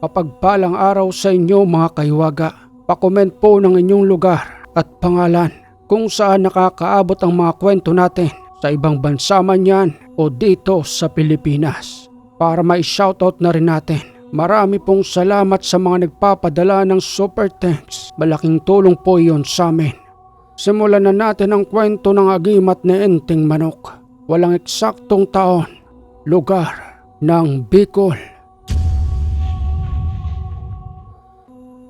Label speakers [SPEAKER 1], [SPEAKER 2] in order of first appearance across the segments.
[SPEAKER 1] Kapagpalang araw sa inyo mga kaiwaga. Pakomment po ng inyong lugar at pangalan kung saan nakakaabot ang mga kwento natin sa ibang bansa man yan o dito sa Pilipinas. Para mai-shoutout na rin natin. Marami pong salamat sa mga nagpapadala ng super thanks. Malaking tulong po iyon sa amin. Simulan na natin ang kwento ng agimat ni Enteng Manok. Walang eksaktong taon, lugar ng Bicol.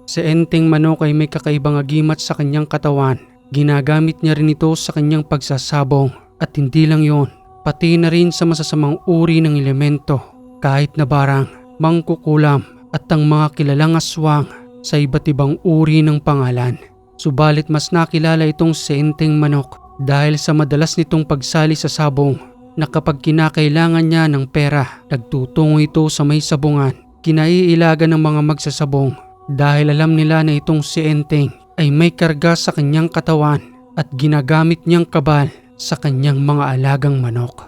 [SPEAKER 1] Si Enteng Manok ay may kakaibang agimat sa kanyang katawan. Ginagamit niya rin ito sa kanyang pagsasabong. At hindi lang yon, pati na rin sa masasamang uri ng elemento. Kahit na barang, mangkukulam at ang mga kilalang aswang sa iba't ibang uri ng pangalan. Subalit mas nakilala itong si Enteng Manok dahil sa madalas nitong pagsali sa sabong na kapag kinakailangan niya ng pera, nagtutungo ito sa may sabungan. Kinaiilagan ng mga magsasabong dahil alam nila na itong si Enteng ay may karga sa kanyang katawan at ginagamit niyang kabal sa kanyang mga alagang manok.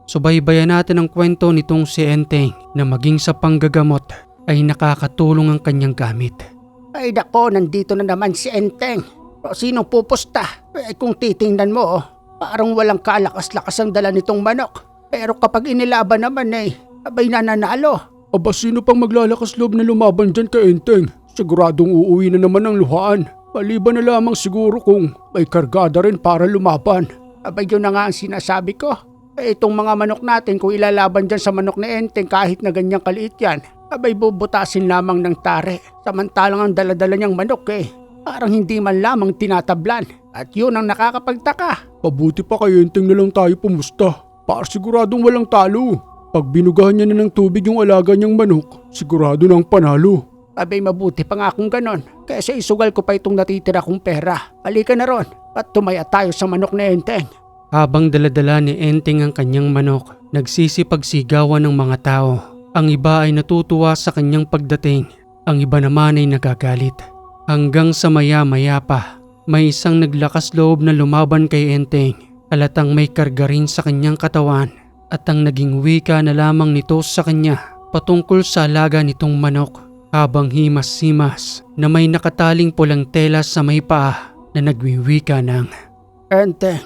[SPEAKER 1] Subaybayan natin ang kwento nitong si Enteng na maging sa panggagamot ay nakakatulong ang kanyang gamit.
[SPEAKER 2] Ay nako, nandito na naman si Enteng. O sinong pupusta? Kung titingnan mo, parang walang kalakas-lakas ang dala nitong manok. Pero kapag inilaban naman abay nananalo.
[SPEAKER 1] Aba, sino pang maglalakas loob na lumaban dyan kay Enteng? Siguradong uuwi na naman ang luhaan. Maliban na lamang siguro kung may kargada rin para lumaban.
[SPEAKER 2] Abay yun na nga ang sinasabi ko. Itong mga manok natin kung ilalaban dyan sa manok ni Enteng kahit na ganyang kaliit yan, abay bubutasin lamang ng tare. Samantalang ang daladala niyang manok parang hindi man lamang tinatablan. At yun ang nakakapagtaka.
[SPEAKER 1] Pabuti pa kay Enteng na lang tayo pumusta. Para siguradong walang talo. Pag binugahan niya na ng tubig yung alaga niyang manok, sigurado nang panalo.
[SPEAKER 2] Abay mabuti pa nga kung ganon. Kaysa isugal ko pa itong natitira kong pera. Halika na ron at tumaya tayo sa manok ni Enteng.
[SPEAKER 1] Habang daladala ni Enteng ang kanyang manok, nagsisipagsigawan ng mga tao. Ang iba ay natutuwa sa kanyang pagdating. Ang iba naman ay nagagalit. Hanggang sa maya-maya pa, may isang naglakas loob na lumaban kay Enteng. Halatang may karga rin sa kanyang katawan at ang naging wika na lamang nito sa kanya patungkol sa alaga nitong manok. Habang himas-himas na may nakataling pulang tela sa may paa na nagwiwika ng,
[SPEAKER 2] Enteng,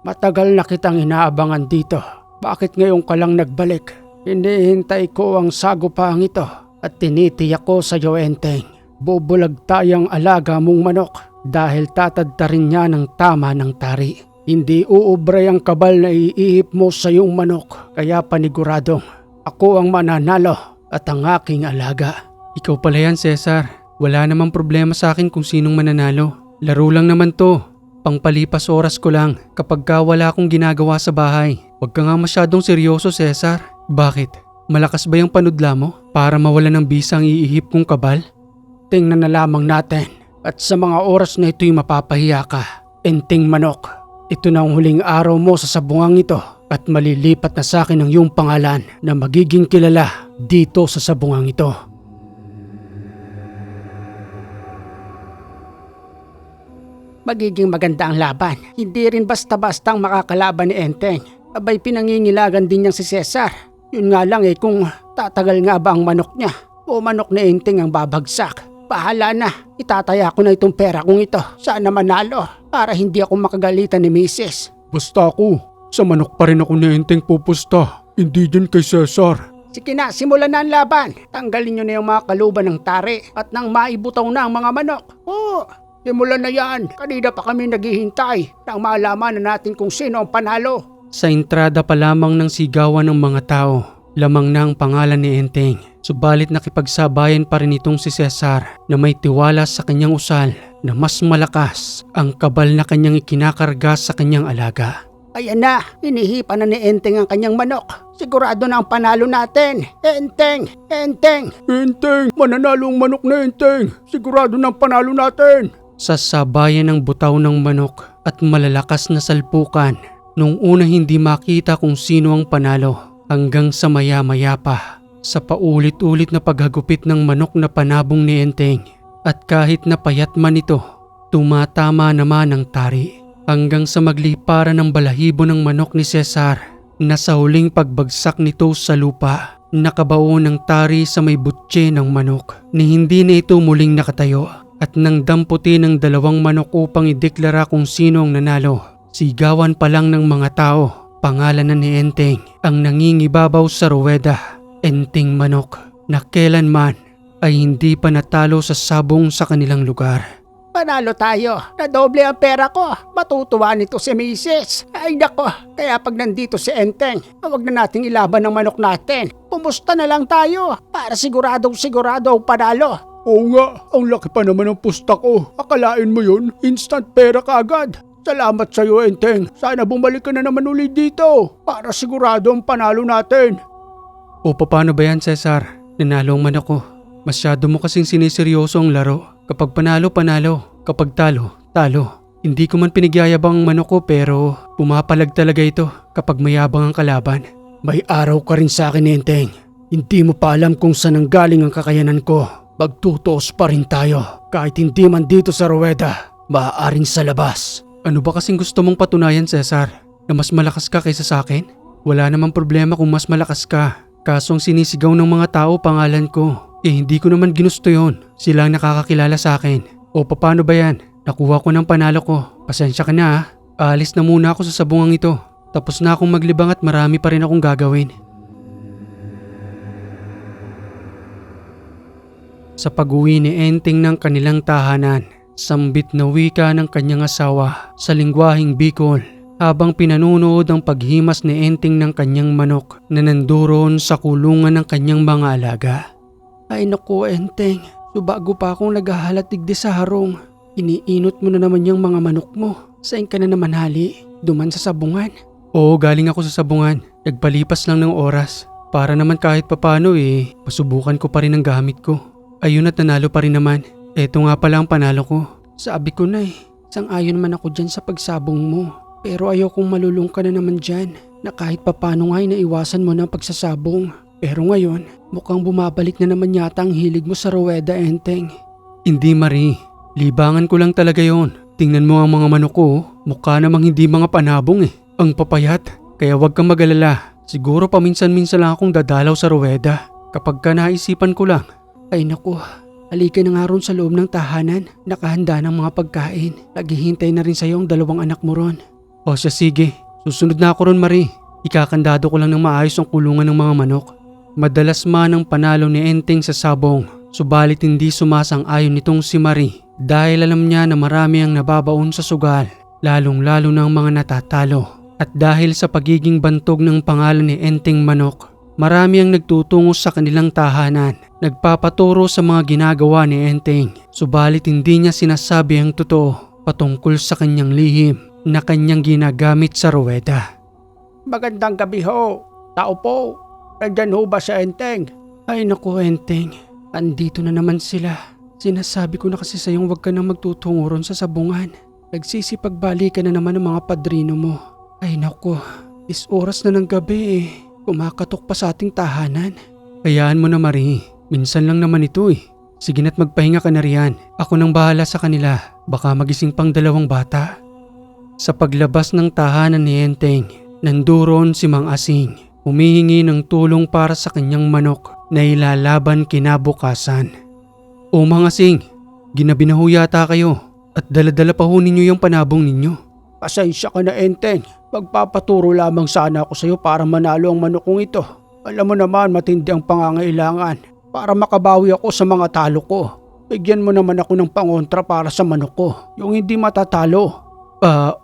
[SPEAKER 2] matagal na kitang inaabangan dito. Bakit ngayon ka lang nagbalik? Hinihintay ko ang sagupang ito at tinitiyak ko sa iyo, Enteng. Bubulag tayong alaga mong manok dahil tatadtarin niya ng tama ng tari. Hindi uubray ang kabal na iihip mo sa iyong manok. Kaya paniguradong ako ang mananalo at ang aking alaga.
[SPEAKER 1] Ikaw pala yan, Cesar. Wala namang problema sa akin kung sinong mananalo. Laro lang naman to. Pangpalipas oras ko lang kapag wala akong ginagawa sa bahay. Huwag ka nga masyadong seryoso, Cesar. Bakit? Malakas ba yung panudla mo para mawala ng bisa ang iihip kong kabal?
[SPEAKER 2] Tingnan na lamang natin. At sa mga oras na ito'y mapapahiya ka. Enteng Manok, ito na ang huling araw mo sa sabungang ito at malilipat na sa akin ang iyong pangalan na magiging kilala dito sa sabungang ito. Magiging maganda ang laban. Hindi rin basta-basta ang makakalaban ni Enteng. Abay pinangingilagan din niyang si Cesar. Yun nga lang kung tatagal nga ba ang manok niya o manok ni Enteng ang babagsak. Bahala na, itataya ko na itong pera kong ito. Sana manalo para hindi ako makagalitan ni Mrs.
[SPEAKER 1] Basta ako, sa manok pa rin ako ni Enteng pupusta. Hindi din kay Cesar.
[SPEAKER 2] Sige na, simulan na ang laban. Tanggalin niyo na yung mga kaluban ng tari at nang maibutaw na ang mga manok. Simulan na yan. Kanina pa kami naghihintay nang malaman na natin kung sino ang panalo.
[SPEAKER 1] Sa entrada pa lamang ng sigawan ng mga tao, lamang na ang pangalan ni Enteng. Subalit nakipagsabayan pa rin itong si Cesar na may tiwala sa kanyang usal na mas malakas ang kabal na kanyang ikinakarga sa kanyang alaga.
[SPEAKER 2] Ayan na, hinihipan na ni Enteng ang kanyang manok. Sigurado na ang panalo natin. Enteng! Enteng!
[SPEAKER 1] Enteng! Mananalo ang manok na Enteng! Sigurado na ang panalo natin! Sa sabayan ng butaw ng manok at malalakas na salpukan, nung una hindi makita kung sino ang panalo hanggang sa maya-maya pa sa paulit-ulit na paghagupit ng manok na panabong ni Enteng at kahit napayat man ito, tumatama naman ang tari hanggang sa magliparan ng balahibo ng manok ni Cesar na sa huling pagbagsak nito sa lupa Nakabao ng tari sa may butse ng manok ni hindi na ito muling nakatayo at nang damputin ng 2 manok upang ideklara kung sino ang nanalo. Sigawan pa lang ng mga tao, pangalanan ni Enteng ang nangingibabaw sa ruweda. Enteng manok na kailanman ay hindi pa natalo sa sabong sa kanilang lugar.
[SPEAKER 2] Panalo tayo. Nadoble ang pera ko. Matutuwa nito si Mrs. Ay nako, kaya pag nandito si Enteng, huwag na nating ilaban ng manok natin. Pumusta na lang tayo para sigurado ang panalo. Oo nga, ang laki pa naman ng pusta ko. Akalain mo yun, instant pera ka agad. Salamat sa iyo, Enteng. Sana bumalik ka na naman ulit dito para sigurado ang panalo natin.
[SPEAKER 1] O paano ba yan, Cesar? Nanalo ang manok ko. Masyado mo kasing siniseryoso ang laro. Kapag panalo, panalo. Kapag talo, talo. Hindi ko man pinigyayabang ang manok ko pero pumapalag talaga ito kapag mayabang ang kalaban.
[SPEAKER 2] May araw ka rin sa akin, Enteng. Hindi mo pa alam kung saan ang galing ang kakayanan ko. Magtutuos pa rin tayo. Kahit hindi man dito sa ruweda, maaaring sa labas.
[SPEAKER 1] Ano ba kasing gusto mong patunayan, Cesar? Na mas malakas ka kaysa sa akin? Wala namang problema kung mas malakas ka. Kaso ang sinisigaw ng mga tao pangalan ko. Hindi ko naman ginusto yon. Sila ang nakakakilala sa akin. O paano ba yan? Nakuha ko ng panalo ko. Pasensya ka na ha. Aalis na muna ako sa sabungang ito. Tapos na akong maglibang at marami pa rin akong gagawin. Sa pag-uwi ni Enteng ng kanilang tahanan, sambit na wika ng kanyang asawa sa lingwaheng Bicol habang pinanunood ang paghimas ni Enteng ng kanyang manok na nandoon sa kulungan ng kanyang mga alaga.
[SPEAKER 2] Ay naku, Enteng. Bago pa akong naghahalatid sa harong. Iniinot mo na naman yung mga manok mo. Saan ka na naman hali? Duman sa sabungan?
[SPEAKER 1] Oo, galing ako sa sabungan. Nagpalipas lang ng oras. Para naman kahit papano masubukan ko pa rin ang gamit ko. Ayun at nanalo pa rin naman. Eto nga pala ang panalo ko.
[SPEAKER 2] Sabi ko na sang-ayon man ako dyan sa pagsabong mo. Pero ayokong malulung ka na naman dyan na kahit papano nga'y naiwasan mo na ang pagsasabong. Pero ngayon, mukhang bumabalik na naman yata ang hilig mo sa ruweda, Enteng.
[SPEAKER 1] Hindi, Marie. Libangan ko lang talaga yon. Tingnan mo ang mga manok ko. Mukha namang hindi mga panabong Ang papayat. Kaya wag kang mag-alala. Siguro paminsan-minsan lang akong dadalaw sa ruweda. Kapag ka naisipan ko lang.
[SPEAKER 2] Ay naku, halika na nga ron sa loob ng tahanan. Nakahanda ng mga pagkain. Naghihintay na rin sa'yo ang 2 anak mo ron.
[SPEAKER 1] O siya, sige. Susunod na ako ron, Marie. Ikakandado ko lang ng maayos ang kulungan ng mga manok. Madalas man ang panalo ni Enteng sa sabong, subalit hindi sumasang-ayon nitong si Marie dahil alam niya na marami ang nababaon sa sugal, lalong-lalo na ang mga natatalo. At dahil sa pagiging bantog ng pangalan ni Enteng Manok, marami ang nagtutungo sa kanilang tahanan, nagpapaturo sa mga ginagawa ni Enteng, subalit hindi niya sinasabi ang totoo patungkol sa kanyang lihim na kanyang ginagamit sa ruweda.
[SPEAKER 2] Magandang gabi ho. Tao po. Nandyan ho ba si Enteng?
[SPEAKER 1] Ay naku, Enteng. Andito na naman sila. Sinasabi ko na kasi sa'yong huwag ka nang magtutungo ron sa sabungan. Nagsisipagbalikan na naman ang mga padrino mo. Ay naku, oras na ng gabi Kumakatok pa sa ating tahanan. Hayaan mo na, Marie. Minsan lang naman ito Sige na't magpahinga ka na riyan. Ako nang bahala sa kanila. Baka magising pang 2 bata. Sa paglabas ng tahanan ni Enteng, nandoon si Mang Asing. Humihingi ng tulong para sa kanyang manok na ilalaban kinabukasan. O Mang Asing, ginabi na ho yata kayo at dala-dala pa ho ninyo yung panabong ninyo.
[SPEAKER 2] Pasensya ka na, Enteng. Magpapaturo lamang sana ako sa iyo para manalo ang manok kong ito. Alam mo naman matindi ang pangangailangan. Para makabawi ako sa mga talo ko. Bigyan mo naman ako ng pangontra para sa manok ko. Yung hindi matatalo.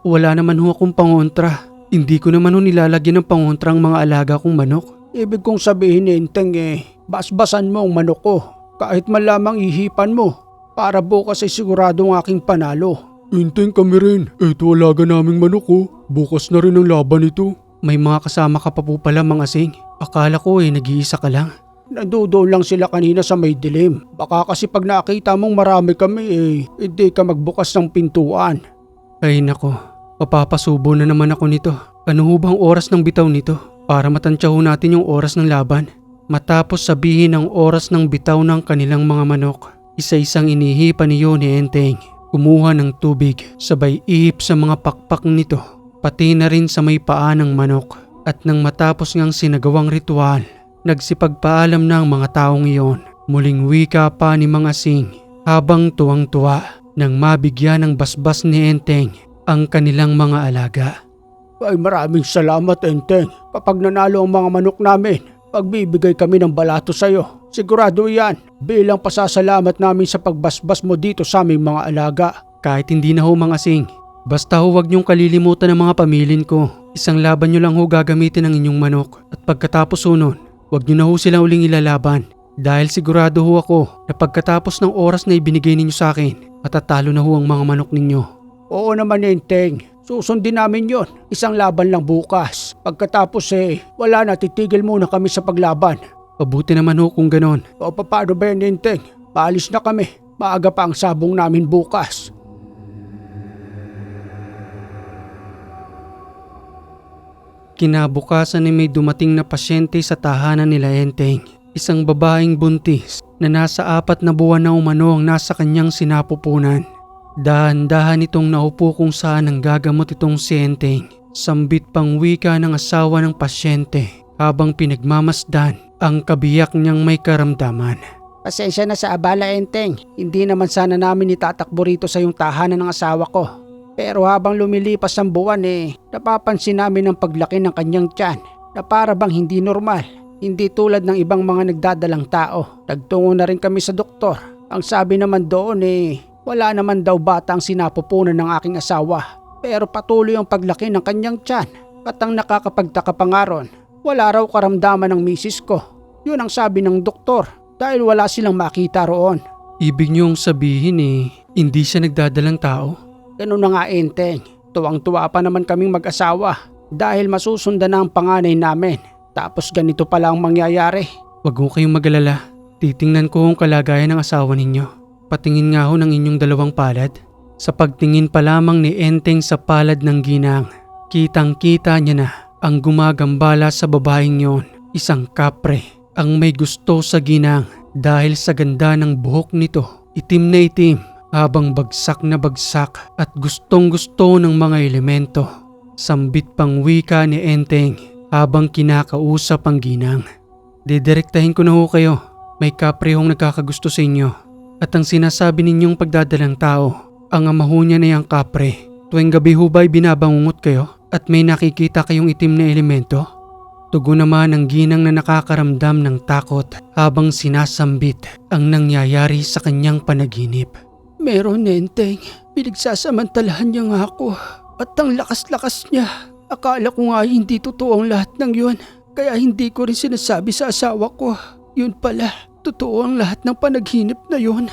[SPEAKER 1] Wala naman ho akong pangontra. Hindi ko naman ho nilalagyan ng pangontra ang mga alaga kong manok.
[SPEAKER 2] Ibig kong sabihin, Enteng basbasan mo ang manok ko. Kahit man lamang ihipan mo. Para bukas ay siguradong aking panalo.
[SPEAKER 1] Enteng, kami rin. Ito alaga naming manok ko. Bukas na rin ang laban ito. May mga kasama ka pa po pala, Mang Asing. Akala ko nag-iisa ka lang.
[SPEAKER 2] Nandoon lang sila kanina sa may dilim. Baka kasi pag nakita mong marami kami hindi ka magbukas ng pintuan.
[SPEAKER 1] Ay nako, papapasubo na naman ako nito. Ano ho bang oras ng bitaw nito? Para matansya ho natin yung oras ng laban. Matapos sabihin ang oras ng bitaw ng kanilang mga manok, isa-isang inihipan niyo ni Enteng. Kumuha ng tubig, sabay ihip sa mga pakpak nito, pati na rin sa may paa ng manok. At nang matapos ngang sinagawang ritual, Nagsipagpaalam na ang mga taong iyon. Muling wika pa ni Mang Asing habang tuwang-tuwa nang mabigyan ng basbas ni Enteng ang kanilang mga alaga.
[SPEAKER 2] Ay maraming salamat, Enteng. Kapag nanalo ang mga manok namin, pagbibigay kami ng balato sa'yo. Sigurado yan bilang pasasalamat namin sa pagbasbas mo dito sa aming mga alaga.
[SPEAKER 1] Kahit hindi na ho, Mang Asing. Basta ho wag niyong kalilimutan ng mga pamilin ko. Isang laban niyo lang ho gagamitin ang inyong manok. At pagkatapos ho nun, wag niyo na ho silang uling ilalaban. Dahil sigurado ho ako na pagkatapos ng oras na ibinigay ninyo sa akin, matatalo na ho ang mga manok ninyo.
[SPEAKER 2] Oo naman, Enteng. Susundin namin yon. Isang laban lang bukas. Pagkatapos wala na, titigil muna kami sa paglaban.
[SPEAKER 1] Mabuti naman ho kung ganon.
[SPEAKER 2] O paano ba yan, Enteng? Paalis na kami. Maaga pa ang sabong namin bukas.
[SPEAKER 1] Kinabukasan ay may dumating na pasyente sa tahanan nila Enteng. Isang babaeng buntis na nasa 4 na buwan na umano ang nasa kanyang sinapupunan. Dahan-dahan itong naupo kung saan ang gagamot itong si Enteng. Sambit pang wika ng asawa ng pasyente habang pinagmamasdan ang kabiyak niyang may karamdaman.
[SPEAKER 2] Pasensya na sa abala, Enteng. Hindi naman sana namin itatakbo rito sa yung tahanan ng asawa ko. Pero habang lumilipas ang buwan napapansin namin ang paglaki ng kanyang tiyan na para bang hindi normal. Hindi tulad ng ibang mga nagdadalang tao. Nagtungo na rin kami sa doktor. Ang sabi naman doon wala naman daw bata ang sinapupunan ng aking asawa. Pero patuloy ang paglaki ng kanyang tiyan. At ang nakakapagtaka pa nga ron, wala raw karamdaman ng misis ko. Yun ang sabi ng doktor dahil wala silang makita roon.
[SPEAKER 1] Ibig niyong sabihin hindi siya nagdadalang tao?
[SPEAKER 2] Ganun na nga, Enteng. Tuwang-tuwa pa naman kaming mag-asawa dahil masusundan na ang panganay namin. Tapos ganito pala ang mangyayari.
[SPEAKER 1] Wag ho kayong mag-alala. Titingnan ko ang kalagayan ng asawa ninyo. Patingin nga ho ng inyong 2 palad. Sa pagtingin pa lamang ni Enteng sa palad ng ginang, kitang-kita niya na ang gumagambala sa babaeng yon. Isang kapre ang may gusto sa ginang dahil sa ganda ng buhok nito. Itim na itim habang bagsak na bagsak at gustong-gusto ng mga elemento. Sambit pang wika ni Enteng habang kinakausap ang ginang. Didirektahin ko na ho kayo. May kapre hong nagkakagusto sa inyo. At ang sinasabi ninyong pagdadalang tao, ang ama ho niya na yung kapre. Tuwing gabi ho ba'y binabangungot kayo at may nakikita kayong itim na elemento? Tugon naman ang ginang na nakakaramdam ng takot habang sinasambit ang nangyayari sa kanyang panaginip.
[SPEAKER 2] Meron, Enteng. Pinagsasamantalahan niya nga ako. At ang lakas-lakas niya. Akala ko nga hindi totoo ang lahat ng yun. Kaya hindi ko rin sinasabi sa asawa ko. Yun pala, totoo ang lahat ng panaginip na yun.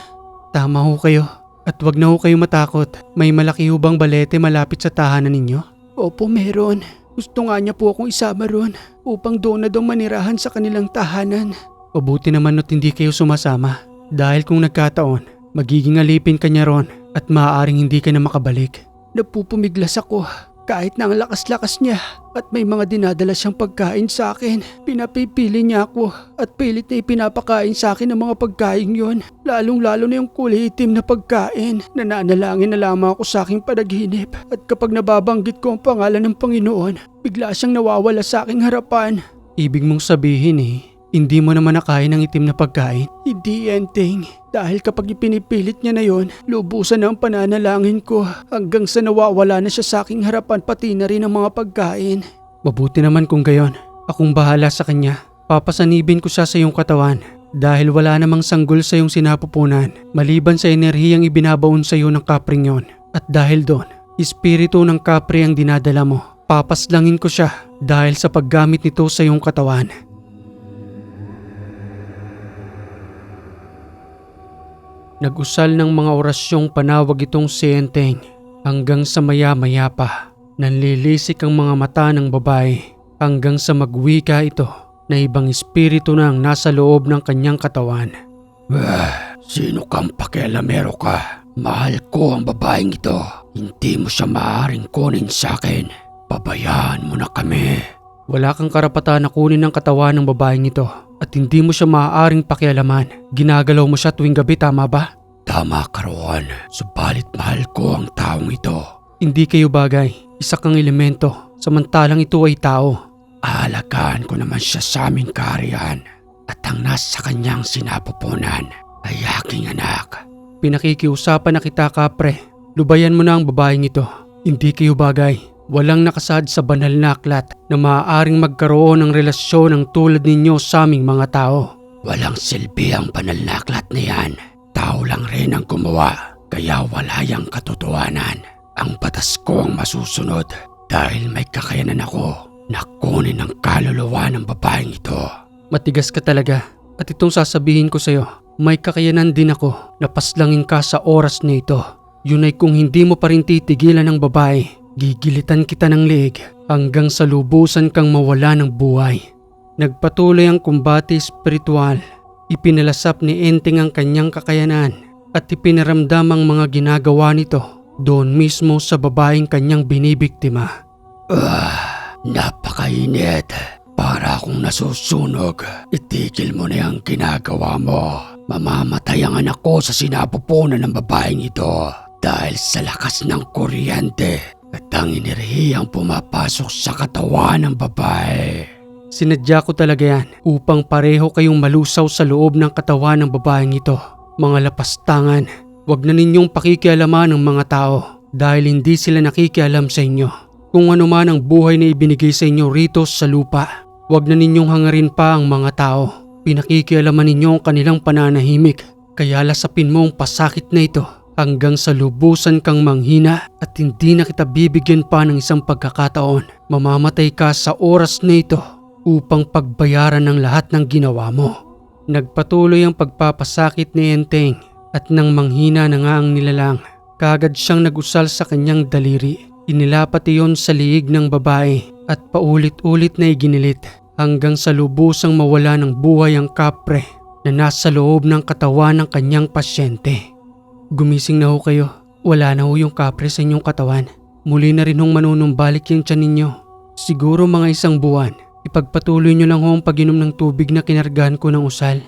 [SPEAKER 1] Tama ho kayo. At wag na ho kayo matakot. May malaki ho bang balete malapit sa tahanan ninyo?
[SPEAKER 2] Opo, meron. Gusto nga niya po akong isama ron upang doon na daw manirahan sa kanilang tahanan.
[SPEAKER 1] Mabuti naman at hindi kayo sumasama. Dahil kung nagkataon, magiging alipin ka niya ron at maaaring hindi ka na makabalik.
[SPEAKER 2] Napupumiglas ako. Kahit na ang lakas-lakas niya at may mga dinadala siyang pagkain sa akin, pinapipili niya ako at pilit na ipinapakain sa akin ang mga pagkain yon. Lalong-lalo na yung kulay itim na pagkain. Nananalangin na lamang ako sa aking panaginip at kapag nababanggit ko ang pangalan ng Panginoon, bigla siyang nawawala sa aking harapan.
[SPEAKER 1] Ibig mong sabihin hindi mo naman nakain ng itim na pagkain?
[SPEAKER 2] Hindi, Enteng. Dahil kapag ipinipilit niya na yon, lubusan na ang pananalangin ko hanggang sa nawawala na siya sa aking harapan pati na rin ang mga pagkain.
[SPEAKER 1] Mabuti naman kung gayon. Akong bahala sa kanya. Papasanibin ko siya sa iyong katawan dahil wala namang sanggol sa iyong sinapupunan maliban sa enerhiyang ibinabaon sa iyo ng kapring yon. At dahil doon, espiritu ng kapre ang dinadala mo. Papaslangin ko siya dahil sa paggamit nito sa iyong katawan. Nag-usal ng mga orasyong panawag itong si Enteng hanggang sa maya-maya pa. Nanlilisik ang mga mata ng babae hanggang sa magwika ito na ibang espiritu na ang nasa loob ng kanyang katawan.
[SPEAKER 2] Sino kang pakialamero ka? Mahal ko ang babaeng ito. Hindi mo siya maaaring kunin sa akin. Pabayaan mo na kami.
[SPEAKER 1] Wala kang karapatan na kunin ang katawan ng babaeng ito at hindi mo siya maaaring pakialaman. Ginagalaw mo siya tuwing gabi, tama ba?
[SPEAKER 2] Tama ka roon, subalit mahal ko ang taong ito.
[SPEAKER 1] Hindi kayo bagay. Isa kang elemento, samantalang ito ay tao.
[SPEAKER 2] Aalagaan ko naman siya sa aming kaharian at ang nasa kanyang sinapupunan ay aking anak.
[SPEAKER 1] Pinakikiusapan na kita, kapre. Lubayan mo na ang babaeng ito. Hindi kayo bagay. Walang nakasad sa banal na aklat na maaaring magkaroon ng relasyon ng tulad ninyo sa aming mga tao.
[SPEAKER 2] Walang silbi ang banal na aklat na yan. Tao lang rin ang gumawa, kaya wala yang katotohanan. Ang batas ko ang masusunod dahil may kakayanan ako na kunin ang kaluluwa ng babaeng ito.
[SPEAKER 1] Matigas ka talaga. At itong sasabihin ko sa'yo, may kakayanan din ako na paslangin ka sa oras na ito. Yun ay kung hindi mo pa rin titigilan ng babae, gigilitan kita ng leeg hanggang sa lubusan kang mawala ng buhay. Nagpatuloy ang kumbate espiritual. Ipinalasap ni Enteng ang kanyang kakayanan at ipinaramdam ang mga ginagawa nito doon mismo sa babaeng kanyang binibiktima.
[SPEAKER 2] Napakainit. Para akong nasusunog. Itigil mo na yung ginagawa mo. Mamamatay ang anak ko sa sinapupunan ng babaeng ito dahil sa lakas ng kuryente at ang enerhiyang pumapasok sa katawan ng babae.
[SPEAKER 1] Sinadya ko talaga yan upang pareho kayong malusaw sa loob ng katawan ng babaeng ito. Mga lapastangan, wag na ninyong pakikialaman ng mga tao dahil hindi sila nakikialam sa inyo. Kung ano man ang buhay na ibinigay sa inyo rito sa lupa, wag na ninyong hangarin pa ang mga tao. Pinakikialaman ninyo ang kanilang pananahimik, kaya lasapin mo ang pasakit na ito hanggang sa lubusan kang manghina at hindi na kita bibigyan pa ng isang pagkakataon. Mamamatay ka sa oras na ito upang pagbayaran ng lahat ng ginawa mo. Nagpatuloy ang pagpapasakit ni Enteng at nang manghina na nga ang nilalang, kaagad siyang nagusal sa kanyang daliri. Inilapat iyon sa liig ng babae at paulit-ulit na iginilit hanggang sa lubusang mawala ng buhay ang kapre na nasa loob ng katawan ng kanyang pasyente. Gumising na ho kayo. Wala na ho yung kapre sa inyong katawan. Muli na rin hong manunumbalik yung tiyan ninyo. Siguro mga 1 buwan. Ipagpatuloy nyo lang ho ang pag-inom ng tubig na kinargahan ko ng usal.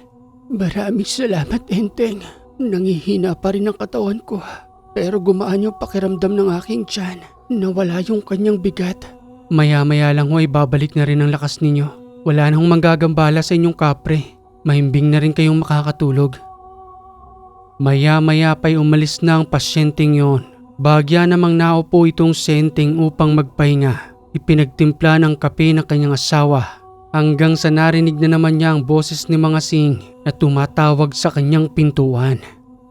[SPEAKER 2] Maraming salamat, Enteng. Nangihina pa rin ang katawan ko. Pero gumaan yung pakiramdam ng aking tiyan. Nawala yung kanyang bigat.
[SPEAKER 1] Maya-maya lang ho ay babalik na rin ang lakas ninyo. Wala na hong manggagambala sa inyong kapre. Mahimbing na rin kayong makakatulog. Maya-maya pa'y umalis na ang pasyenteng yon. Bagya namang naupo itong si Enteng upang magpahinga. Ipinagtimpla ng kape ng kanyang asawa hanggang sa narinig na naman niya ang boses ni Mang Asing na tumatawag sa kanyang pintuan.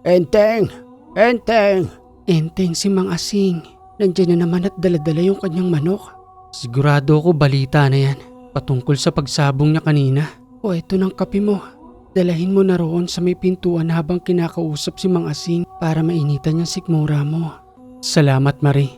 [SPEAKER 2] Enteng! Enteng!
[SPEAKER 1] Enteng, si Mang Asing.
[SPEAKER 2] Nandiyan na naman at daladala yung kanyang manok.
[SPEAKER 1] Sigurado ko balita na yan. Patungkol sa pagsabong niya kanina.
[SPEAKER 2] O eto ng kape mo. Dalahin mo na roon sa may pintuan habang kinakausap si Mang Asing para mainitan yung sikmura mo.
[SPEAKER 1] Salamat, Marie.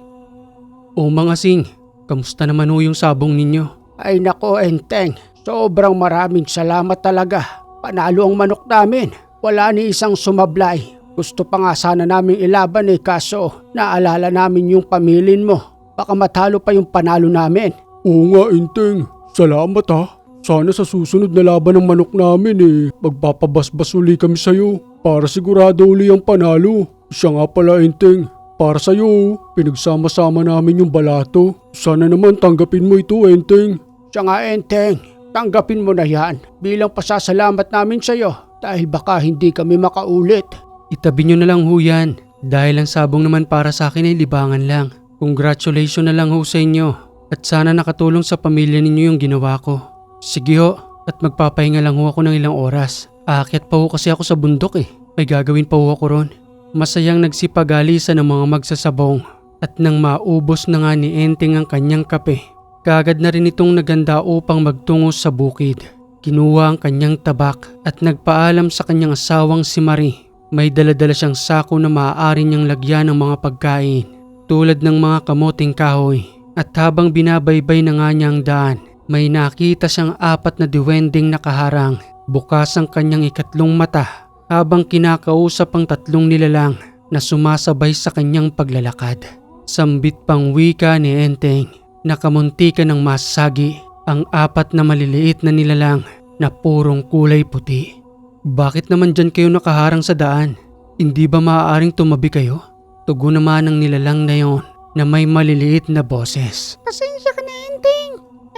[SPEAKER 1] O Mang Asing, kamusta naman ho yung sabong ninyo?
[SPEAKER 2] Ay nako, Enteng. Sobrang maraming salamat talaga. Panalo ang manok namin. Wala ni isang sumablay. Gusto pa nga sana naming ilaban kaso naalala namin yung pamilin mo. Baka matalo pa yung panalo namin.
[SPEAKER 3] Oo nga, Enteng. Salamat ha. Sana sa susunod na laban ng manok namin magpapabasbas uli kami sa'yo para sigurado uli ang panalo. Siya nga pala, Enteng. Para sa'yo, pinagsama-sama namin yung balato. Sana naman tanggapin mo ito, Enteng.
[SPEAKER 2] Siya nga, Enteng. Tanggapin mo na yan bilang pasasalamat namin sa'yo dahil baka hindi kami makaulit.
[SPEAKER 1] Itabi nyo na lang ho yan dahil ang sabong naman para sa akin ay libangan lang. Congratulations na lang ho sa inyo at sana nakatulong sa pamilya ninyo yung ginawa ko. Sige ho, at magpapahinga lang ho ako ng ilang oras. Aakyat pa ho kasi ako sa bundok May gagawin pa ho ako ron. Masayang nagsipagalisan ng mga magsasabong at nang maubos na nga ni Enteng ang kanyang kape, kaagad na rin itong naganda upang magtungo sa bukid. Kinuha ang kanyang tabak at nagpaalam sa kanyang asawang si Marie. May daladala siyang sako na maaari niyang lagyan ng mga pagkain tulad ng mga kamoting kahoy. At habang binabaybay na nga niya ang daan, may nakita siyang 4 na diwending nakaharang. Bukas ang kanyang 2 mata habang kinakausap ang 3 nilalang na sumasabay sa kanyang paglalakad. Sambit pang wika ni Enteng, nakamuntikan ng masagi ang 4 na maliliit na nilalang na purong kulay puti. Bakit naman dyan kayo nakaharang sa daan? Hindi ba maaaring tumabi kayo? Tugo naman ang nilalang na yon na may maliliit na boses.
[SPEAKER 4] Pasensya ka na, Enteng.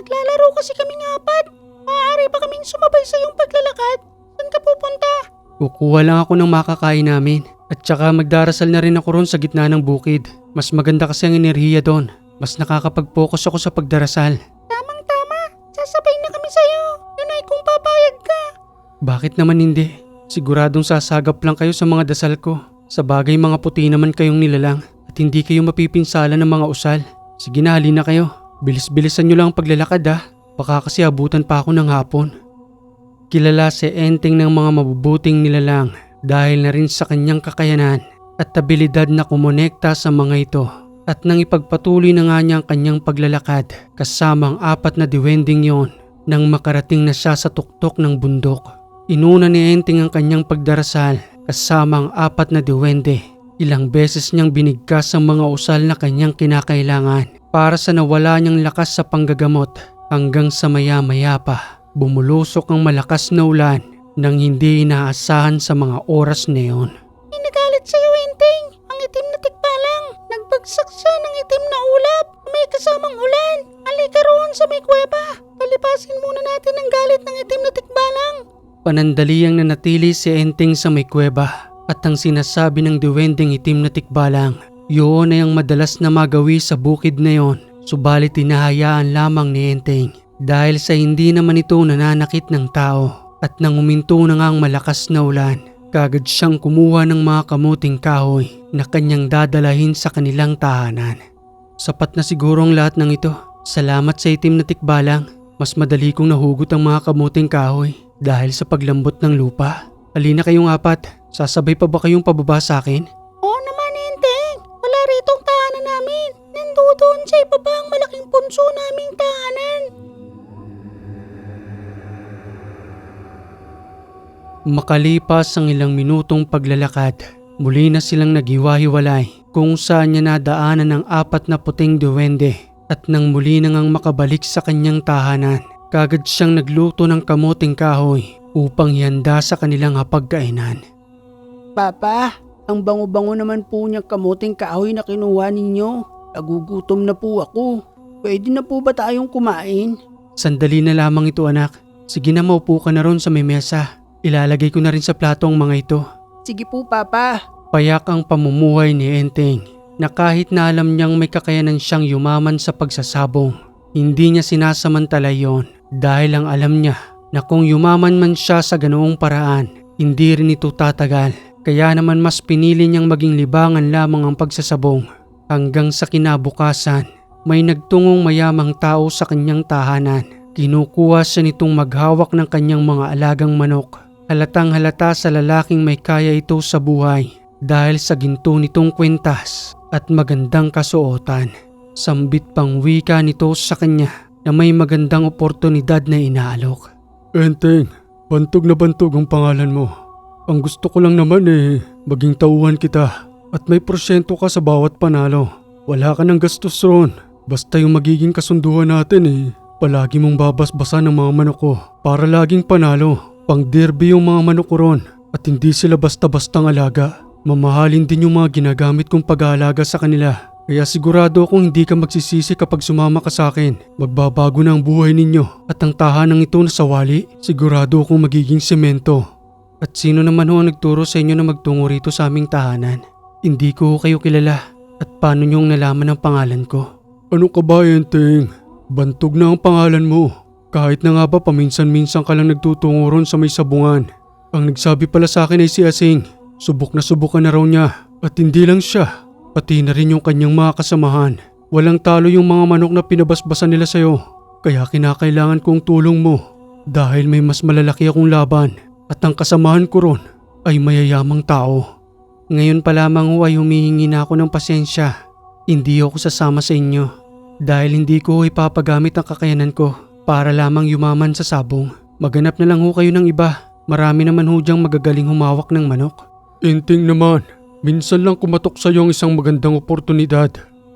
[SPEAKER 2] Naglalaro kasi kaming apat. Maaari pa kaming sumabay sa iyong paglalakad. Saan ka pupunta?
[SPEAKER 1] Kukuha lang ako ng makakain namin. At saka magdarasal na rin ako ron sa gitna ng bukid. Mas maganda kasi ang enerhiya doon. Mas nakakapag-focus ako sa pagdarasal.
[SPEAKER 2] Tamang-tama. Sasabay na kami sa'yo. Yun ay kung papayag ka.
[SPEAKER 1] Bakit naman hindi? Siguradong sasagap lang kayo sa mga dasal ko. Sa bagay mga puti naman kayong nilalang at hindi kayo mapipinsala ng mga usal. Sige na, halina kayo. Bilis-bilisan nyo lang ang paglalakad ha. Baka kasi abutan pa ako ng hapon. Kilala si Enteng ng mga mabubuting nilalang dahil na rin sa kanyang kakayanan at abilidad na kumonekta sa mga ito. At nang ipagpatuloy na nga niya ang kanyang paglalakad kasama ang 4 na diwending yon nang makarating na siya sa tuktok ng bundok. Inuna ni Enteng ang kanyang pagdarasal kasama ang 4 na diwende. Ilang beses niyang binigkas ang mga usal na kanyang kinakailangan para sa nawala niyang lakas sa panggagamot hanggang sa maya-maya pa bumulusok ang malakas na ulan nang hindi inaasahan sa mga oras na yon.
[SPEAKER 2] May nagalit sa'yo, Enteng. Ang itim na tikbalang. Nagbagsak siya ng itim na ulap. May kasamang ulan. Halika roon sa may kuweba. Palipasin muna natin ang galit ng itim na tikbalang.
[SPEAKER 1] Panandaliang nanatili si Enteng sa may kuweba at ang sinasabi ng diwendeng itim na tikbalang, yun ay ang madalas na magawi sa bukid na yon. Subalit tinahayaan lamang ni Enteng dahil sa hindi naman ito nananakit ng tao. At nang uminto na nga ang malakas na ulan, kagad siyang kumuha ng mga kamuting kahoy na kanyang dadalahin sa kanilang tahanan. Sapat na siguro ang lahat ng ito. Salamat sa itim na tikbalang. Mas madali kong nahugot ang mga kamuting kahoy dahil sa paglambot ng lupa. Halina kayong 4. Sasabay pa ba kayong pababa sa akin?
[SPEAKER 2] Oo naman, Enteng. Wala rito ang tahanan namin. Nandoon sa ibaba ang malaking punso naming tahanan.
[SPEAKER 1] Makalipas ang ilang minutong paglalakad, muli na silang naghiwa-hiwalay kung saan niya nadaanan ng 4 na puting duwende at nang muli na ngang makabalik sa kanyang tahanan, kagad siyang nagluto ng kamuting kahoy upang ihanda sa kanilang hapagkainan.
[SPEAKER 2] Papa, ang bango-bango naman po niyang kamuting kahoy na kinuha ninyo. Nagugutom na po ako. Pwede na po ba tayong kumain?
[SPEAKER 1] Sandali na lamang ito anak. Sige na, maupo ka na ron sa may mesa. Ilalagay ko na rin sa plato ang mga ito.
[SPEAKER 2] Sige po, Papa.
[SPEAKER 1] Payak ang pamumuhay ni Enteng na kahit na alam niyang may kakayanan siyang yumaman sa pagsasabong, hindi niya sinasamantala yon dahil ang alam niya na kung yumaman man siya sa ganoong paraan, hindi rin ito tatagal. Kaya naman mas pinili niyang maging libangan lamang ang pagsasabong. Hanggang sa kinabukasan, may nagtungong mayamang tao sa kanyang tahanan. Kinukuha siya nitong maghawak ng kanyang mga alagang manok. Halatang halata sa lalaking may kaya ito sa buhay dahil sa ginto nitong kwentas at magandang kasuotan. Sambit pang wika nito sa kanya na may magandang oportunidad na inaalok.
[SPEAKER 3] Enteng, bantog na bantog ang pangalan mo. Ang gusto ko lang naman maging tauhan kita at may porsyento ka sa bawat panalo. Wala ka ng gastos ron. Basta yung magiging kasunduan natin palagi mong babasbasan ng mga manok ko para laging panalo. Pang derby yung mga manok ko ron at hindi sila basta-bastang alaga. Mamahalin din yung mga ginagamit kong pag-aalaga sa kanila. Kaya sigurado akong hindi ka magsisisi kapag sumama ka sa akin. Magbabago na ang buhay ninyo at ang tahanang ito na sawali, sigurado akong magiging semento.
[SPEAKER 1] At sino naman ho ang nagturo sa inyo na magtungo rito sa aming tahanan? Hindi ko kayo kilala. At paano niyong nalaman ang pangalan ko?
[SPEAKER 3] Ano ka ba, Enteng? Bantog na ang pangalan mo. Kahit na nga ba paminsan-minsan ka lang nagtutungo ron sa may sabungan. Ang nagsabi pala sa akin ay si Asing. Subok na raw niya. At hindi lang siya, pati na rin yung kanyang mga kasamahan. Walang talo yung mga manok na pinabasbasan nila sa'yo. Kaya kinakailangan kong tulong mo. Dahil may mas malalaki akong laban. At ang kasamahan ko ron ay mayayamang tao.
[SPEAKER 1] Ngayon pa lamang ho ay humihingi na ako ng pasensya. Hindi ako sasama sa inyo. Dahil hindi ko ipapagamit ang kakayanan ko para lamang yumaman sa sabong. Maganap na lang ho kayo ng iba. Marami naman ho diyang magagaling humawak ng manok.
[SPEAKER 3] Enteng naman, minsan lang kumatok sa'yo ang isang magandang oportunidad.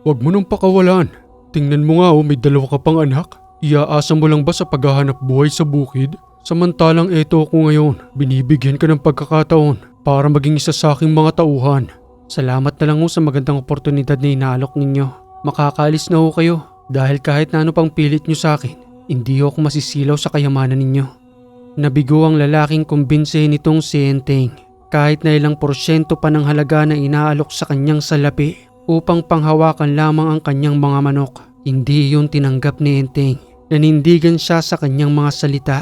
[SPEAKER 3] Huwag mo nang pakawalan. Tingnan mo nga may 2 ka pang anak. Iaasa mo lang ba sa paghahanap buhay sa bukid? Samantalang eto ako ngayon, binibigyan ka ng pagkakataon para maging isa sa aking mga tauhan.
[SPEAKER 1] Salamat na lang ho sa magandang oportunidad na inaalok ninyo. Makakaalis na ho kayo dahil kahit na ano pang pilit nyo sa akin, Hindi ako masisilaw sa kayamanan ninyo. Nabigo ang lalaking kumbinsihin nitong si Enteng kahit na ilang porsyento pa ng halaga na inaalok sa kanyang salapi upang panghawakan lamang ang kanyang mga manok. Hindi yun tinanggap ni Enteng. Nanindigan siya sa kanyang mga salita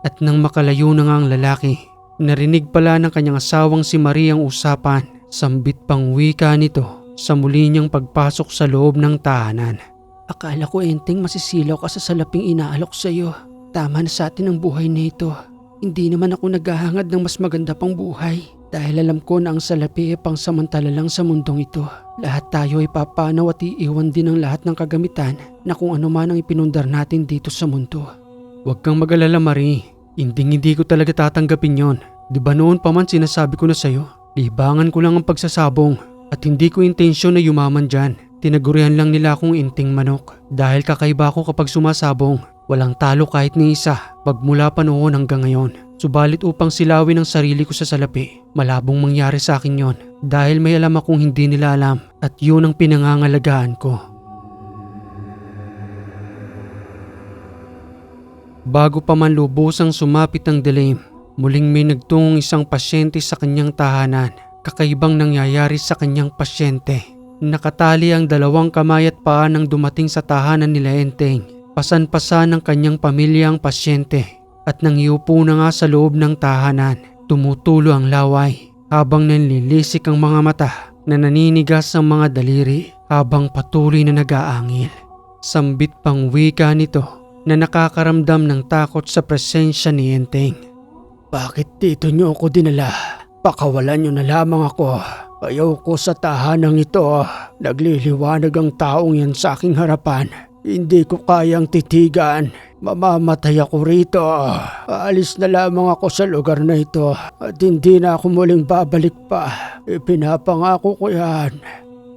[SPEAKER 1] at nang makalayo na nga ang lalaki, narinig pala ng kanyang asawang si Marie ang usapan. Sambit pang wika nito sa muli niyang pagpasok sa loob ng tahanan.
[SPEAKER 2] Akala ko, Enteng, masisilaw ka sa salaping inaalok sa iyo. Tama na sa atin ang buhay nito. Hindi naman ako naghahangad ng mas maganda pang buhay dahil alam ko na ang salapi ay pangsamantala lang sa mundong ito. Lahat tayo ay papanaw at iiwan din ang lahat ng kagamitan na kung ano man ang ipinundar natin dito sa mundo.
[SPEAKER 1] Huwag kang mag-alala, Marie. Hindi ko talaga tatanggapin yon. Di ba noon pa man sinasabi ko na sa'yo? Libangan ko lang ang pagsasabong at hindi ko intensyon na yumaman dyan. Tinagurihan lang nila akong Enteng Manok dahil kakaiba ko kapag sumasabong. Walang talo kahit ni isa pagmula pa noon hanggang ngayon. Subalit upang silawin ang sarili ko sa salapi, malabong mangyari sa akin yon dahil may alam akong hindi nila alam at yun ang pinangangalagaan ko. Bago pa man lubusang sumapit ang dilim, muling may nagtungong isang pasyente sa kanyang tahanan. Kakaibang nangyayari sa kanyang pasyente. Nakatali ang dalawang kamay at paa nang dumating sa tahanan nila Enteng. Pasan-pasan ng kanyang pamilya ang pasyente at nang iupo na nga sa loob ng tahanan, tumutulo ang laway habang nanlilisik ang mga mata na naninigas ang mga daliri habang patuloy na nag-aangil. Sambit pang wika nito na nakakaramdam ng takot sa presensya ni Enteng.
[SPEAKER 2] Bakit dito niyo ako dinala? Pakawalan niyo na lamang ako. Ayaw ko sa tahanang ito. Nagliliwanag ang taong yan sa aking harapan. Hindi ko kayang titigan. Mamamatay ako rito. Aalis na lamang ako sa lugar na ito at hindi na ako muling babalik pa. Ipinapangako ko yan.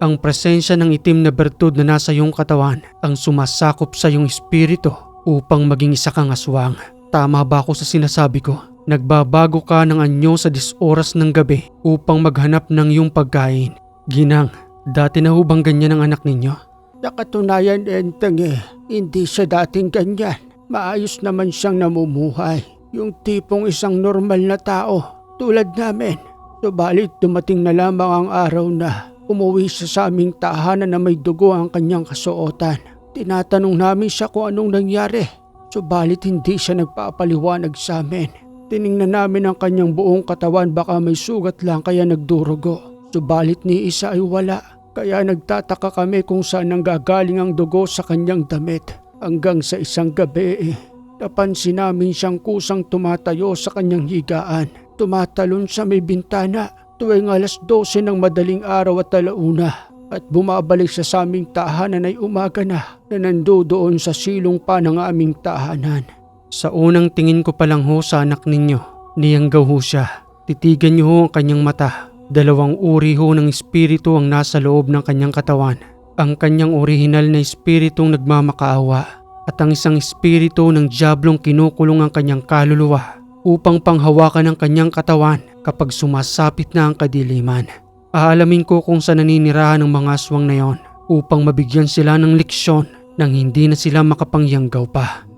[SPEAKER 1] Ang presensya ng itim na bertud na nasa iyong katawan ang sumasakop sa iyong espiritu upang maging isa kang aswang. Tama ba ako sa sinasabi ko? Nagbabago ka ng anyo sa 10 oras ng gabi upang maghanap ng iyong pagkain. Ginang, dati na hubang ganyan ang anak ninyo?
[SPEAKER 2] Sa katunayan, Enteng, hindi siya dating ganyan. Maayos naman siyang namumuhay. Yung tipong isang normal na tao, tulad namin. Subalit dumating na lamang ang araw na umuwi siya sa aming tahanan na may dugo ang kanyang kasuotan. Tinatanong namin siya kung anong nangyari. Subalit hindi siya nagpapaliwanag sa amin. Tiningnan namin ang kanyang buong katawan, baka may sugat lang kaya nagdurugo. Subalit ni isa ay wala. Kaya nagtataka kami kung saan nanggagaling ang dugo sa kanyang damit. Hanggang sa isang gabi, napansin namin siyang kusang tumatayo sa kanyang higaan. Tumatalon sa may bintana tuwing 12:00 ng madaling araw at alauna. At bumabalik siya sa aming tahanan ay umaga na nandoon sa silong pa ng aming tahanan.
[SPEAKER 1] Sa unang tingin ko pa lang ho sa anak ninyo, niyanggaw ho siya. Titigan niyo ho ang kanyang mata. 2 uri ho ng espiritu ang nasa loob ng kanyang katawan. Ang kanyang orihinal na espiritong nagmamakaawa at ang isang espiritu ng diablong kinukulong ang kanyang kaluluwa upang panghawakan ang kanyang katawan kapag sumasapit na ang kadiliman. Aalamin ko kung saan naninirahan ng mga aswang na yon upang mabigyan sila ng leksyon nang hindi na sila makapangyanggaw pa.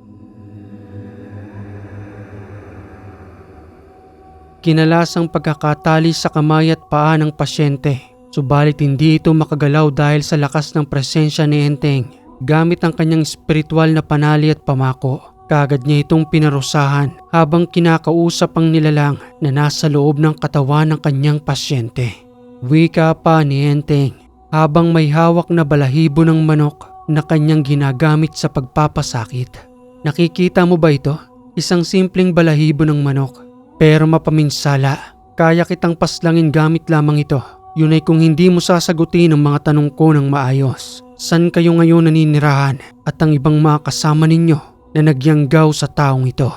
[SPEAKER 1] Kinalas ang pagkakatali sa kamay at paa ng pasyente, subalit hindi ito makagalaw dahil sa lakas ng presensya ni Enteng. Gamit ang kanyang espiritual na panali at pamako, kagad niya itong pinarusahan habang kinakausap ang nilalang na nasa loob ng katawan ng kanyang pasyente. Wika pa ni Enteng habang may hawak na balahibo ng manok na kanyang ginagamit sa pagpapasakit. Nakikita mo ba ito? Isang simpleng balahibo ng manok. Pero mapaminsala, kaya kitang paslangin gamit lamang ito. Yun ay kung hindi mo sasagutin ang mga tanong ko ng maayos. San kayo ngayon naninirahan at ang ibang mga kasama ninyo na nagyanggaw sa taong ito?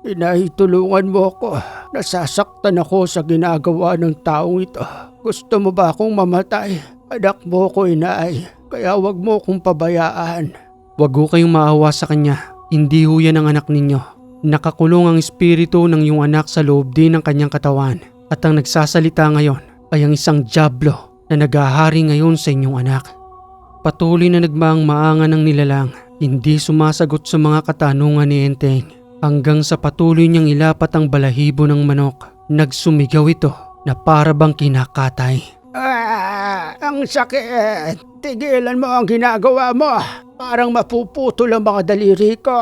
[SPEAKER 2] Inay, tulungan mo ako. Nasasaktan ako sa ginagawa ng taong ito. Gusto mo ba akong mamatay? Anak mo ko, inay. Kaya wag mo akong pabayaan.
[SPEAKER 1] Wag ho kayong maawa sa kanya. Hindi ho yan ang anak ninyo. Nakakulong ang espiritu ng iyong anak sa loob din ng kanyang katawan at ang nagsasalita ngayon ay ang isang diablo na nag-ahari ngayon sa inyong anak. Patuloy na nagmaang-maangan ng nilalang Hindi sumasagot sa mga katanungan ni Enteng hanggang sa patuloy niyang ilapat ang balahibo ng manok. Nagsumigaw ito na para bang kinakatay.
[SPEAKER 2] Ang sakit! Tigilan mo ang ginagawa mo! Parang mapuputol ang mga daliri ko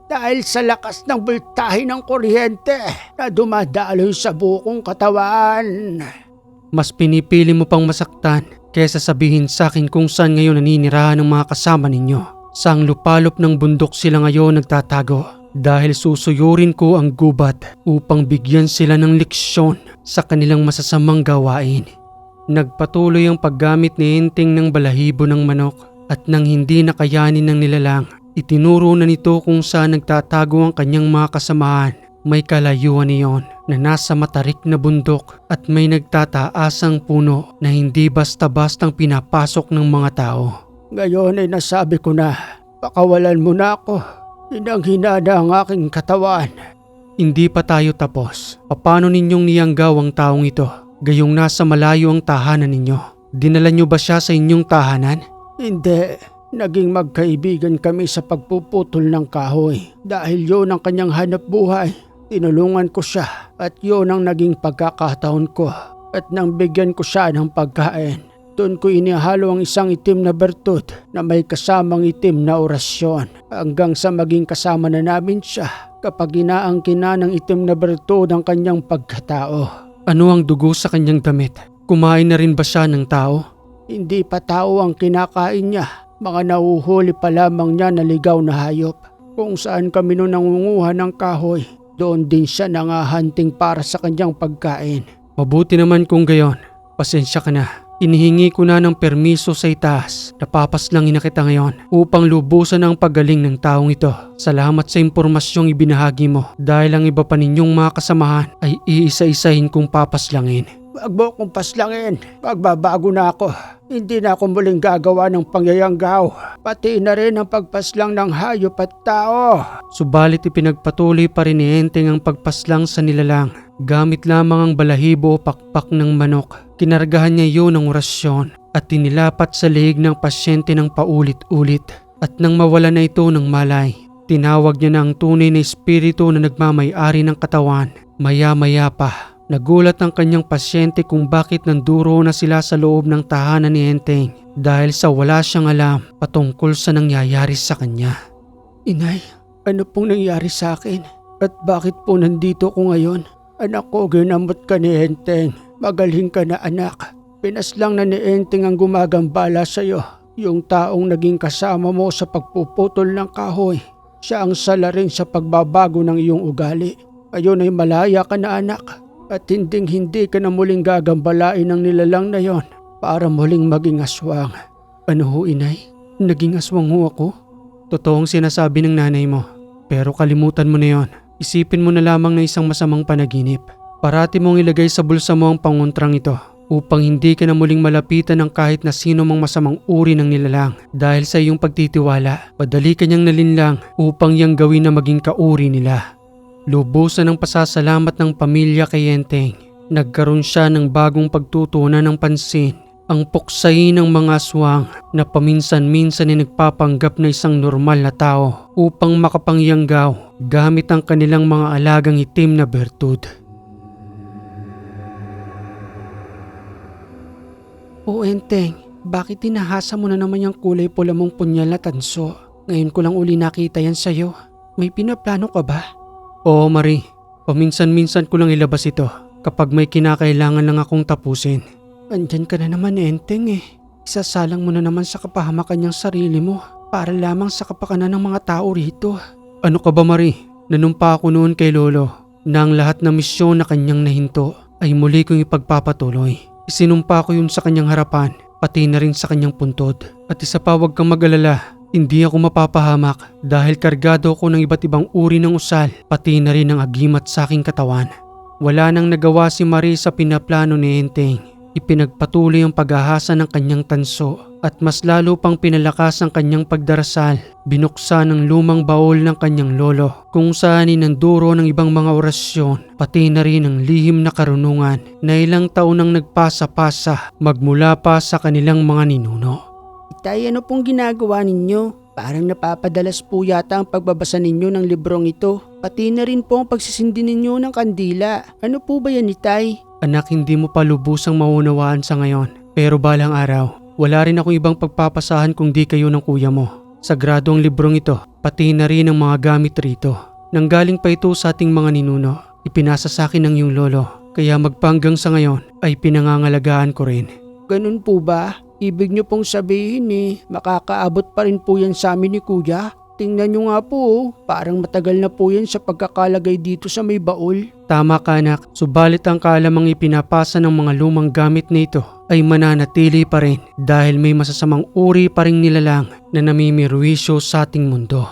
[SPEAKER 2] dahil sa lakas ng bultahe ng kuryente na dumadaloy sa bukong katawan.
[SPEAKER 1] Mas pinipili mo pang masaktan kaysa sabihin sa akin kung saan ngayon naninirahan ng mga kasama ninyo. Sa lupalop ng bundok sila ngayon nagtatago dahil susuyurin ko ang gubat upang bigyan sila ng leksyon sa kanilang masasamang gawain. Nagpatuloy ang paggamit ni Enteng ng balahibo ng manok at nang hindi nakayanin ng nilalang, itinuro na nito kung saan nagtatago ang kanyang mga kasamahan. May kalayuan niyon na nasa matarik na bundok at may nagtataasang puno na hindi basta-bastang pinapasok ng mga tao.
[SPEAKER 2] Ngayon ay nasabi ko na, pakawalan mo na ako. Hinang-hina na ang aking katawan.
[SPEAKER 1] Hindi pa tayo tapos. Paano ninyong niyanggaw ang taong ito? Gayong nasa malayo ang tahanan ninyo. Dinala niyo ba siya sa inyong tahanan?
[SPEAKER 2] Hindi. Naging magkaibigan kami sa pagpuputol ng kahoy. Dahil yun ang kanyang hanap buhay. Tinulungan ko siya at yun ang naging pagkakataon ko. At nang bigyan ko siya ng pagkain, doon ko inihalo ang isang itim na bertud na may kasamang itim na orasyon hanggang sa maging kasama na namin siya kapag inaangkin na ng itim na bertud ang kanyang pagkatao.
[SPEAKER 1] Ano ang dugo sa kanyang damit? Kumain na rin ba siya ng tao?
[SPEAKER 2] Hindi pa tao ang kinakain niya. Mga nahuhuli pa lamang niya na ligaw na hayop. Kung saan kami noon nangunguha ng kahoy, doon din siya nangahanting para sa kanyang pagkain.
[SPEAKER 1] Mabuti naman kung gayon. Pasensya ka na. Inihingi ko na ng permiso sa itaas. Napapaslangin na kita ngayon upang lubusan ang paggaling ng taong ito. Salamat sa impormasyong ibinahagi mo dahil ang iba pa ninyong mga kasamahan ay iisa-isahin kong papaslangin.
[SPEAKER 2] Wag mo akong paslangin. Magbabago na ako. Hindi na ako muling gagawa ng pangyayanggaw. Pati na rin ang pagpaslang ng hayop at tao.
[SPEAKER 1] Subalit ipinagpatuloy pa rin ni Enteng ang pagpaslang sa nilalang. Gamit lamang ang balahibo o pakpak ng manok. Kinargahan niya iyon ng orasyon at tinilapat sa liig ng pasyente ng paulit-ulit. At nang mawala na ito ng malay, tinawag niya na ang tunay na espiritu na nagmamay-ari ng katawan. Maya-maya pa, nagulat ang kanyang pasyente kung bakit nanduro na sila sa loob ng tahanan ni Enteng dahil sa wala siyang alam patungkol sa nangyayari sa kanya.
[SPEAKER 2] Inay, ano pong nangyari sa akin? At bakit po nandito ko ngayon? Anak ko, ginamot ka ni Enteng. Magaling ka na anak. Pinaslang na ni Enteng ang gumagambala sa'yo. Yung taong naging kasama mo sa pagpuputol ng kahoy. Siya ang salarin sa pagbabago ng iyong ugali. Ngayon ay malaya ka na anak. At hindi ka na muling gagambalain ng nilalang na yon para muling maging aswang.
[SPEAKER 1] Ano ho, inay? Naging aswang ho ako? Totoong sinasabi ng nanay mo. Pero kalimutan mo na yon. Isipin mo na lamang na isang masamang panaginip. Parati mong ilagay sa bulsa mo ang panguntrang ito upang hindi ka na muling malapitan ng kahit na sino mang masamang uri ng nilalang. Dahil sa iyong pagtitiwala, padali ka niyang nalinlang upang yang gawin na maging kauri nila. Lubusan ng pasasalamat ng pamilya kay Enteng. Nagkaroon siya ng bagong pagtutunan ng pansin. Ang puksay ng mga aswang na paminsan-minsan ay nagpapanggap na isang normal na tao upang makapangyanggaw gamit ang kanilang mga alagang itim na bertud.
[SPEAKER 2] O Enteng, bakit tinahasa mo na naman yung kulay pula mong punyal na tanso? Ngayon ko lang uli nakita yan sa'yo. May pinaplano ka ba?
[SPEAKER 1] Oo, Marie. Paminsan-minsan ko lang ilabas ito kapag may kinakailangan lang akong tapusin.
[SPEAKER 2] Andyan ka na naman, Enteng eh. Isasalang mo na naman sa kapahamakan niyang sarili mo para lamang sa kapakanan ng mga tao rito.
[SPEAKER 1] Ano ka ba, Marie? Nanumpa ako noon kay Lolo na ang lahat ng misyon na kanyang nahinto ay muli kong ipagpapatuloy. Isinumpa ko yun sa kanyang harapan, pati na rin sa kanyang puntod. At isa pa, huwag kang mag-alala. Hindi ako mapapahamak dahil kargado ako ng iba't ibang uri ng usal, pati na rin ang agimat sa aking katawan. Wala nang nagawa si Marie sa pinaplano ni Enteng. Ipinagpatuloy ang pag-ahasa ng kanyang tanso at mas lalo pang pinalakas ang kanyang pagdarasal. Binuksan ang lumang baol ng kanyang lolo kung saan inanduro ng ibang mga orasyon, pati na rin ang lihim na karunungan na ilang taon nang nagpasa-pasa magmula pa sa kanilang mga ninuno.
[SPEAKER 2] Itay, ano pong ginagawa ninyo? Parang napapadalas po yata ang pagbabasa ninyo ng librong ito. Pati na rin po ang pagsisindi ninyo ng kandila. Ano po ba yan, Itay?
[SPEAKER 1] Anak, hindi mo pa lubusang maunawaan sa ngayon. Pero balang araw, wala rin akong ibang pagpapasahan kung di kayo ng kuya mo. Sagrado ang librong ito, pati na rin ang mga gamit rito. Nanggaling pa ito sa ating mga ninuno. Ipinasa sa akin ng iyong lolo. Kaya magpanggang sa ngayon ay pinangangalagaan ko rin.
[SPEAKER 2] Ganun po ba? Ibig niyo pong sabihin makakaabot pa rin po yan sa amin ni Kuya? Tingnan niyo nga po, parang matagal na po yan sa pagkakalagay dito sa may baul.
[SPEAKER 1] Tama ka anak, subalit ang kaalamang ipinapasa ng mga lumang gamit nito ay mananatili pa rin dahil may masasamang uri pa ring nilalang na namimirwisyo sa ating mundo.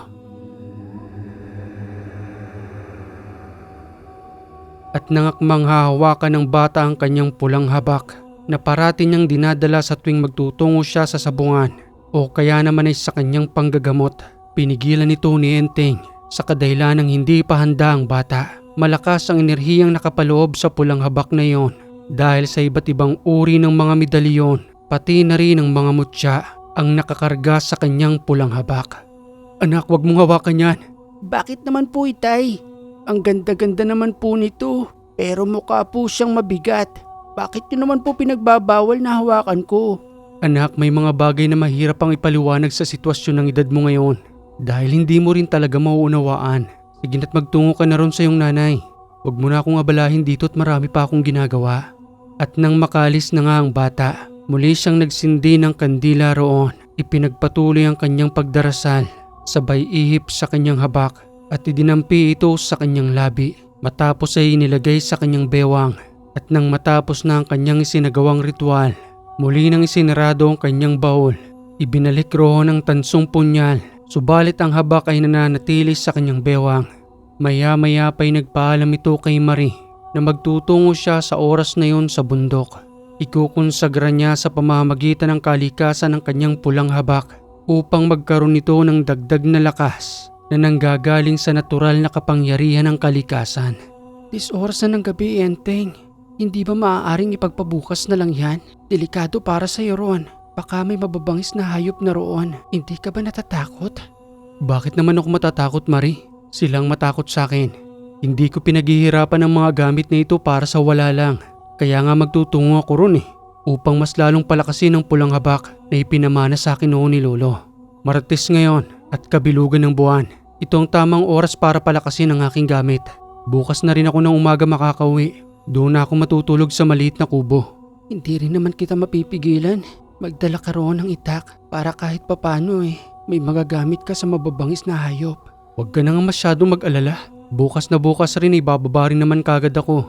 [SPEAKER 1] At nangakmang hahawakan ng bata ang kanyang pulang habak na parati niyang dinadala sa tuwing magtutungo siya sa sabungan o kaya naman ay sa kanyang panggagamot. Pinigilan nito ni Enteng sa kadahilan ng hindi pa handa ang bata. Malakas ang enerhiyang nakapaloob sa pulang habak na iyon dahil sa iba't ibang uri ng mga medalyon pati na rin ang mga mutya ang nakakarga sa kanyang pulang habak. Anak, wag mong hawakan yan.
[SPEAKER 2] Bakit naman po, Itay? Ang ganda-ganda naman po nito pero mukha po siyang mabigat. Bakit niyo naman po pinagbabawal na hawakan ko?
[SPEAKER 1] Anak, may mga bagay na mahirap ang ipaliwanag sa sitwasyon ng edad mo ngayon dahil hindi mo rin talaga mauunawaan. Sige na't magtungo ka na ron sa iyong nanay. Huwag mo na akong abalahin dito at marami pa akong ginagawa. At nang makalis na nga ang bata, muli siyang nagsindi ng kandila roon. Ipinagpatuloy ang kanyang pagdarasal, sabay ihip sa kanyang habak at idinampi ito sa kanyang labi. Matapos ay inilagay sa kanyang bewang. At nang matapos na ang kanyang isinagawang ritual, muli nang isinarado ang kanyang baul. Ibinalik roon ang tansong punyal, subalit ang habak ay nananatili sa kanyang bewang. Maya-maya pa'y nagpaalam ito kay Marie na magtutungo siya sa oras na yon sa bundok. Ikukonsagra niya sa pamamagitan ng kalikasan ng kanyang pulang habak upang magkaroon nito ng dagdag na lakas na nanggagaling sa natural na kapangyarihan ng kalikasan.
[SPEAKER 2] This oras na ng gabi, Enteng. Hindi ba maaaring ipagpabukas na lang yan? Delikado para sa iyo roon. Baka may mababangis na hayop na roon. Hindi ka ba natatakot?
[SPEAKER 1] Bakit naman ako matatakot, Marie? Silang matakot sa akin. Hindi ko pinaghihirapan ang mga gamit na ito para sa wala lang. Kaya nga magtutungo ako ron upang mas lalong palakasin ang pulang habak na ipinamana sa akin noon ni Lolo. Martes ngayon at kabilugan ng buwan. Ito ang tamang oras para palakasin ang aking gamit. Bukas na rin ako ng umaga makakauwi. Doon na ako matutulog sa maliit na kubo.
[SPEAKER 2] Hindi rin naman kita mapipigilan. Magdala ka roon ng itak para kahit papano may magagamit ka sa mababangis na hayop.
[SPEAKER 1] Huwag ka na nga masyadong mag-alala. Bukas na bukas rin ay bababa rin naman kagad ako.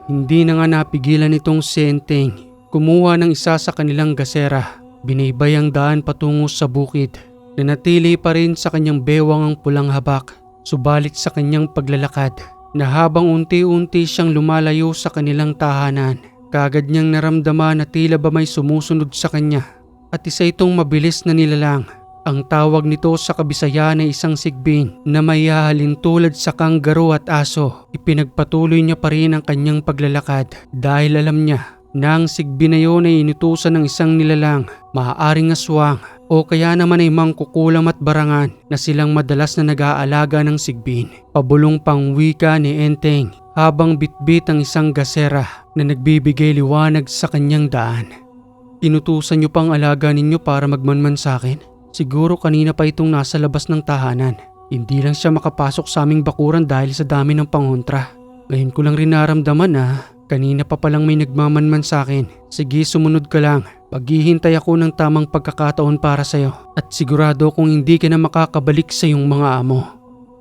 [SPEAKER 1] Hindi na nga napigilan itong si Enteng. Kumuha ng isa sa kanilang gasera. Binaybay ang daan patungo sa bukid. Nanatili pa rin sa kanyang bewang ang pulang habak. Subalit sa kanyang paglalakad na habang unti-unti siyang lumalayo sa kanilang tahanan, kaagad niyang naramdaman na tila ba may sumusunod sa kanya at isa itong mabilis na nilalang. Ang tawag nito sa Kabisayan ay isang sigbin na may hahalin tulad sa kanggaro at aso. Ipinagpatuloy niya pa rin ang kanyang paglalakad dahil alam niya na ang sigbin na yun ay inutusan ng isang nilalang, maaaring aswang o kaya naman ay mangkukulam at barangan na silang madalas na nag-aalaga ng sigbin. Pabulong pang wika ni Enteng habang bitbit ang isang gasera na nagbibigay liwanag sa kanyang daan. Inutusan niyo pang alaga ninyo para magmanman sa akin? Siguro kanina pa itong nasa labas ng tahanan. Hindi lang siya makapasok sa aming bakuran dahil sa dami ng pangontra. Ngayon ko lang rin naramdaman na kanina pa palang may nagmamanman sa akin. Sige, sumunod ka lang. Paghihintay ako ng tamang pagkakataon para sa'yo at sigurado kung hindi ka na makakabalik sa iyong mga amo.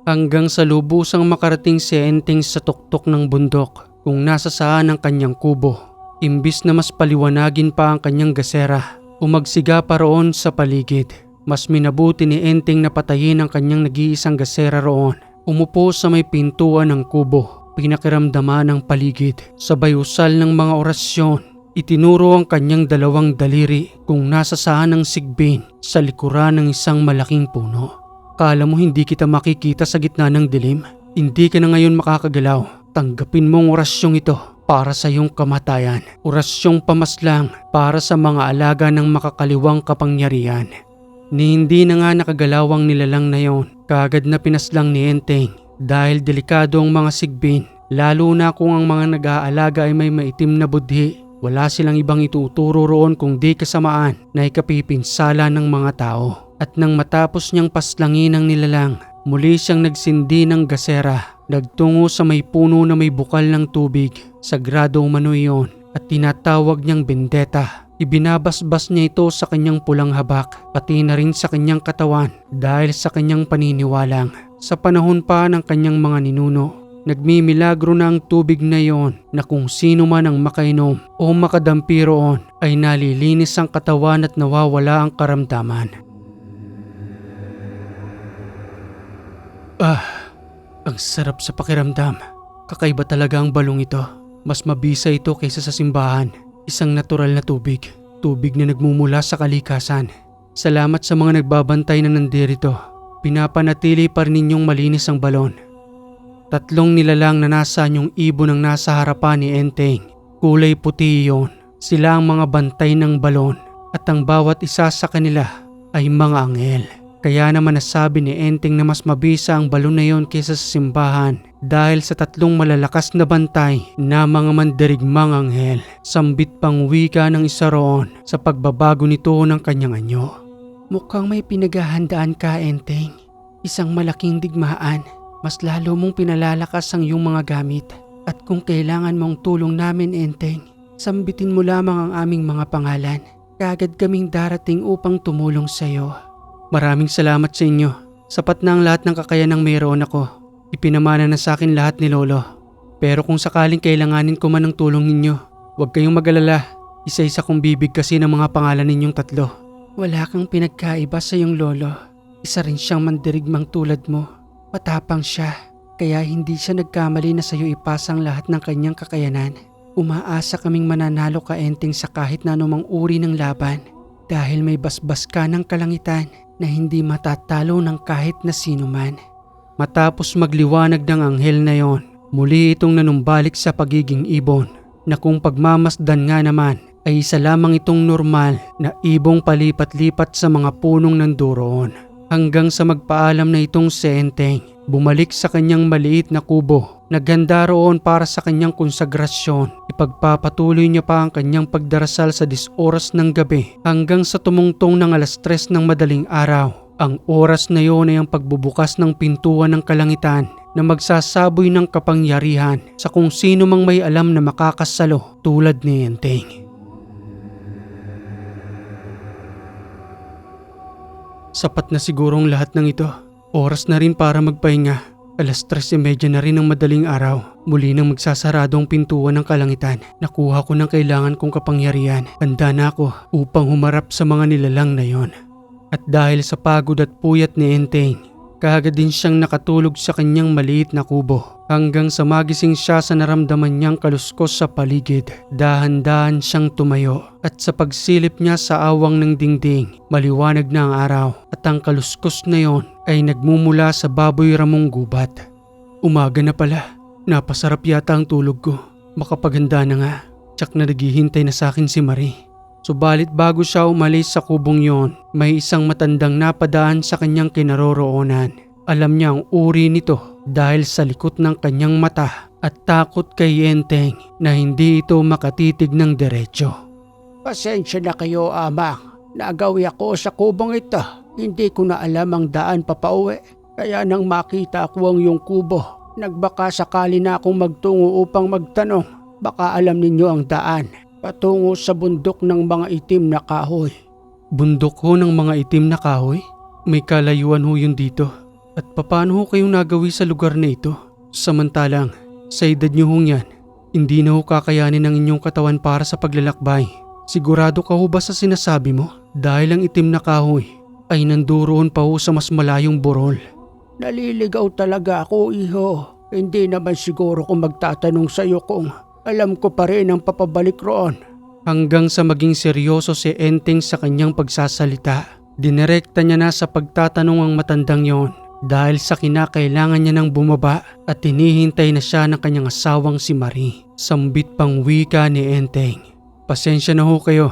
[SPEAKER 1] Hanggang sa lubusang makarating si Enteng sa tuktok ng bundok kung nasa saan ang kanyang kubo. Imbis na mas paliwanagin pa ang kanyang gasera, umagsiga pa roon sa paligid. Mas minabuti ni Enteng na patayin ang kanyang nag-iisang gasera roon. Umupo sa may pintuan ng kubo, pinakiramdaman ang paligid. Sabay usal ng mga orasyon, itinuro ang kanyang dalawang daliri kung nasa saan ang sigbin sa likuran ng isang malaking puno. Kala mo hindi kita makikita sa gitna ng dilim? Hindi ka na ngayon makakagalaw. Tanggapin mo ang orasyong ito para sa iyong kamatayan. Orasyong pamaslang para sa mga alaga ng makakaliwang kapangyarihan. Ni hindi na nga nakagalawang nilalang na yon, kaagad na pinaslang ni Enteng dahil delikado ang mga sigbin, lalo na kung ang mga nag-aalaga ay may maitim na budhi. Wala silang ibang ituturo roon kung di kasamaan na ikapipinsala ng mga tao. At nang matapos niyang paslangin ang nilalang, muli siyang nagsindi ng gasera, nagtungo sa may puno na may bukal ng tubig. Sagrado umano iyon at tinatawag niyang bendeta. Ibinabasbas niya ito sa kanyang pulang habak, pati na rin sa kanyang katawan dahil sa kanyang paniniwalang sa panahon pa ng kanyang mga ninuno, nagmimilagro na ang tubig na iyon na kung sino man ang makainom o makadampi roon ay nalilinis ang katawan at nawawala ang karamdaman. Ang sarap sa pakiramdam. Kakaiba talaga ang balong ito. Mas mabisa ito kaysa sa simbahan. Isang natural na tubig. Tubig na nagmumula sa kalikasan. Salamat sa mga nagbabantay na nandirito. Pinapanatili pa rin ninyong malinis ang balon. 3 nilalang na nasa anyong ibon ang nasa harapan ni Enteng. Kulay puti iyon. Sila ang mga bantay ng balon at ang bawat isa sa kanila ay mga anghel. Kaya naman nasabi ni Enteng na mas mabisa ang balon na iyon kaysa sa simbahan dahil sa 3 malalakas na bantay na mga mandirigmang anghel. Sambit pang wika ng isa roon sa pagbabago nito ng kanyang anyo.
[SPEAKER 2] Mukhang may pinaghahandaan ka, Enteng. Isang malaking digmaan. Mas lalo mong pinalalakas ang iyong mga gamit. At kung kailangan mong tulong namin, Enteng, sambitin mo lamang ang aming mga pangalan. Kaagad kaming darating upang tumulong sa iyo.
[SPEAKER 1] Maraming salamat sa inyo. Sapat na ang lahat ng kakayanang mayroon ako. Ipinamana na sa akin lahat ni Lolo. Pero kung sakaling kailanganin ko man ng tulong ninyo, huwag kayong mag-alala. Isa-isa kong bibigkasin ang mga pangalan ninyong 3.
[SPEAKER 2] Wala kang pinagkaiba sa iyong lolo. Isa rin siyang mandirigmang tulad mo. Matapang siya, kaya hindi siya nagkamali na sa iyo ipasa ang lahat ng kanyang kakayanan. Umaasa kaming mananalo ka, Enteng, sa kahit na anumang uri ng laban. Dahil may basbas ka ng kalangitan na hindi matatalo ng kahit na sino man.
[SPEAKER 1] Matapos magliwanag ng anghel na yon, muli itong nanumbalik sa pagiging ibon na kung pagmamasdan nga naman ay isa lamang itong normal na ibong palipat-lipat sa mga punong nanduroon. Hanggang sa magpaalam na itong si Enteng, bumalik sa kanyang maliit na kubo. Naghanda roon para sa kanyang konsagrasyon. Ipagpapatuloy niya pa ang kanyang pagdarasal sa 10 oras ng gabi hanggang sa tumungtong ng 3:00 ng madaling araw. Ang oras na iyon ay ang pagbubukas ng pintuan ng kalangitan na magsasaboy ng kapangyarihan sa kung sino mang may alam na makakasalo tulad ni Enteng. Sapat na sigurong lahat ng ito. Oras na rin para magpahinga. 3:30 na rin ng madaling araw. Muli nang magsasarado ang pintuan ng kalangitan. Nakuha ko ng kailangan kong kapangyarihan. Handa na ako upang humarap sa mga nilalang na yon. At dahil sa pagod at puyat ni Enteng, kaagad din siyang nakatulog sa kanyang maliit na kubo. Hanggang sa magising siya sa naramdaman niyang kaluskos sa paligid. Dahan-dahan siyang tumayo at sa pagsilip niya sa awang ng dingding, maliwanag na ang araw at ang kaluskos na yon ay nagmumula sa baboy ramong gubat. Umaga na pala. Napasarap yata ang tulog ko. Makapaganda na nga. Tsak na naghihintay na sa akin si Marie. Subalit bago siya umalis sa kubong yon, may isang matandang napadaan sa kanyang kinaroroonan. Alam niya ang uri nito dahil sa likot ng kanyang mata at takot kay Enteng na hindi ito makatitig ng diretsyo.
[SPEAKER 2] Pasensya na kayo, Amang. Nagawi ako sa kubong ito. Hindi ko na alam ang daan papauwi. Kaya nang makita ko ang iyong kubo, nagbaka sakali na akong magtungo upang magtanong. Baka alam ninyo ang daan patungo sa bundok ng mga itim na kahoy.
[SPEAKER 1] Bundok ho ng mga itim na kahoy? May kalayuan ho yun dito. At paano ho kayong nagawi sa lugar na ito? Samantalang, sa edad niyo hong yan, hindi na ho kakayanin ang inyong katawan para sa paglalakbay. Sigurado ka ho ba sa sinasabi mo? Dahil ang itim na kahoy ay nanduroon pa ho sa mas malayong burol.
[SPEAKER 2] Naliligaw talaga ako, iho. Hindi naman siguro kung magtatanong sa iyo kung alam ko pa rin ang papabalik roon.
[SPEAKER 1] Hanggang sa maging seryoso si Enteng sa kanyang pagsasalita. Dinirekta niya na sa pagtatanong ang matandang yon dahil sa kinakailangan niya ng bumaba at hinihintay na siya ng kanyang asawang si Marie. Sambit pang wika ni Enteng. Pasensya na ho kayo.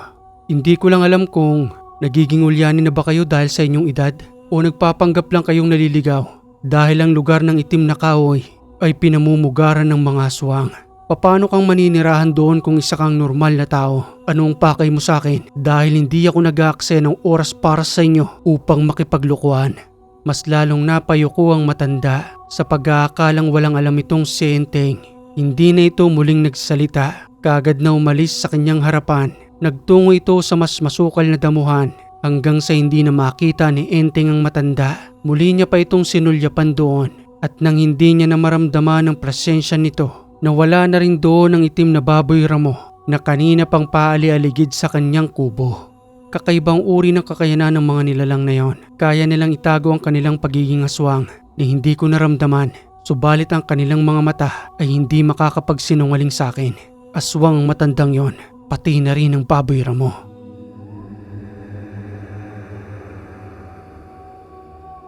[SPEAKER 1] Hindi ko lang alam kung nagiging ulyanin na ba kayo dahil sa inyong edad o nagpapanggap lang kayong naliligaw dahil ang lugar ng itim na kahoy ay pinamumugaran ng mga aswang. Paano kang maninirahan doon kung isa kang normal na tao? Anong pakay mo sa akin dahil hindi ako nag-aaksaya ng oras para sa inyo upang makipaglukuhan? Mas lalong napayuko ang matanda sa pag-aakalang walang alam itong si Enteng. Hindi na ito muling nagsalita. Kaagad na umalis sa kanyang harapan. Nagtungo ito sa mas masukal na damuhan hanggang sa hindi na makita ni Enteng ang matanda. Muli niya pa itong sinulyapan doon at nang hindi niya na maramdaman ang presensya nito, nawala na rin doon ang itim na baboy ramo na kanina pang paali-aligid sa kanyang kubo. Kakaibang uri ng kakayanan ng mga nilalang na yon. Kaya nilang itago ang kanilang pagiging aswang na hindi ko naramdaman. Subalit ang kanilang mga mata ay hindi makakapagsinungaling sa akin. Aswang ang matandang yon, pati na rin ang baboy ramo.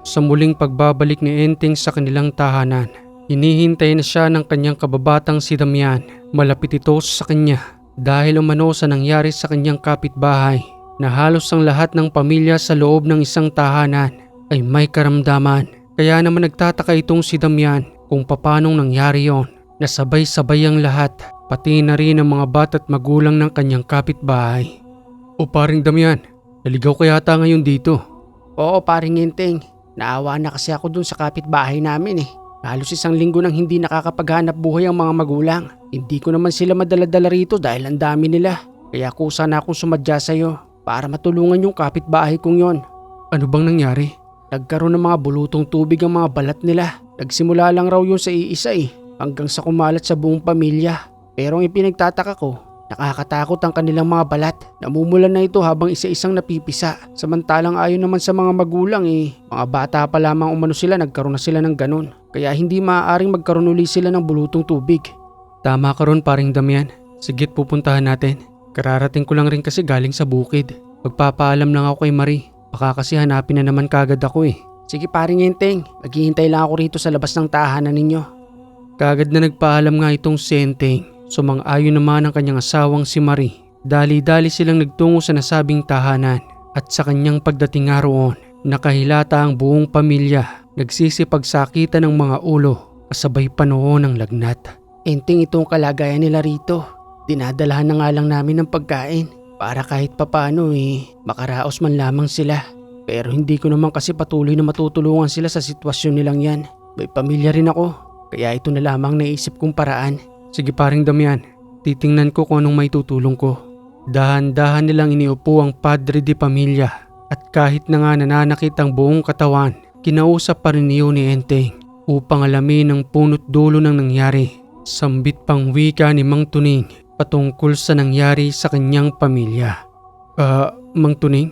[SPEAKER 1] Sa muling pagbabalik ni Enteng sa kanilang tahanan, hinihintay na siya ng kanyang kababatang si Damian. Malapit ito sa kanya dahil umano sa nangyari sa kanyang kapitbahay na halos ang lahat ng pamilya sa loob ng isang tahanan ay may karamdaman. Kaya naman nagtataka itong si Damian kung papanong nangyari yon. Nasabay-sabay ang lahat, pati na rin ang mga bata at magulang ng kanyang kapitbahay. O paring Damian, naligaw ka yata ngayon dito.
[SPEAKER 2] Oo paring Enteng, naawa na kasi ako dun sa kapitbahay namin eh. Halos 1 linggo nang hindi nakakapaghanap buhay ang mga magulang. Hindi ko naman sila madala-dala rito dahil ang dami nila. Kaya kusa na akong sumadya sa'yo para matulungan yung kapitbahay kong yon.
[SPEAKER 1] Ano bang nangyari?
[SPEAKER 2] Nagkaroon ng mga bulutong tubig ang mga balat nila. Nagsimula lang raw yun sa iisa eh, hanggang sa kumalat sa buong pamilya. Pero ang ipinagtataka ko, nakakatakot ang kanilang mga balat. Namumulan na ito habang isa-isang napipisa. Samantalang ayon naman sa mga magulang mga bata pa lamang umano sila nagkaroon na sila ng ganun. Kaya hindi maaaring magkaroon uli sila ng bulutong tubig.
[SPEAKER 1] Tama ka ron paring Damian. Sigit pupuntahan natin. Kararating ko lang rin kasi galing sa bukid. Magpapaalam lang ako kay Marie. Baka kasi hanapin na naman kagad ako eh.
[SPEAKER 2] Sige paring Enteng, maghihintay lang ako rito sa labas ng tahanan ninyo.
[SPEAKER 1] Kagad na nagpaalam nga itong si Enteng. Sumang-ayon naman ang kanyang asawang si Marie. Dali-dali silang nagtungo sa nasabing tahanan. At sa kanyang pagdating nga roon, nakahilata ang buong pamilya. Nagsisipagsakitan ng mga ulo kasabay panahon ng lagnat.
[SPEAKER 2] Enteng, itong kalagayan nila rito. Dinadalahan na nga lang namin ng pagkain para kahit papano makaraos man lamang sila. Pero hindi ko naman kasi patuloy na matutulungan sila sa sitwasyon nilang yan. May pamilya rin ako, kaya ito na lamang naisip kong paraan.
[SPEAKER 1] Sige paring Damian, titingnan ko kung anong may tutulong ko. Dahan-dahan nilang iniupo ang padre de pamilya at kahit na nga nananakit ang buong katawan, kinausap pa rin niyo ni Enteng upang alamin ang punot dulo ng nangyari. Sambit pang wika ni Mang Tuning patungkol sa nangyari sa kanyang pamilya. Mang Tuning,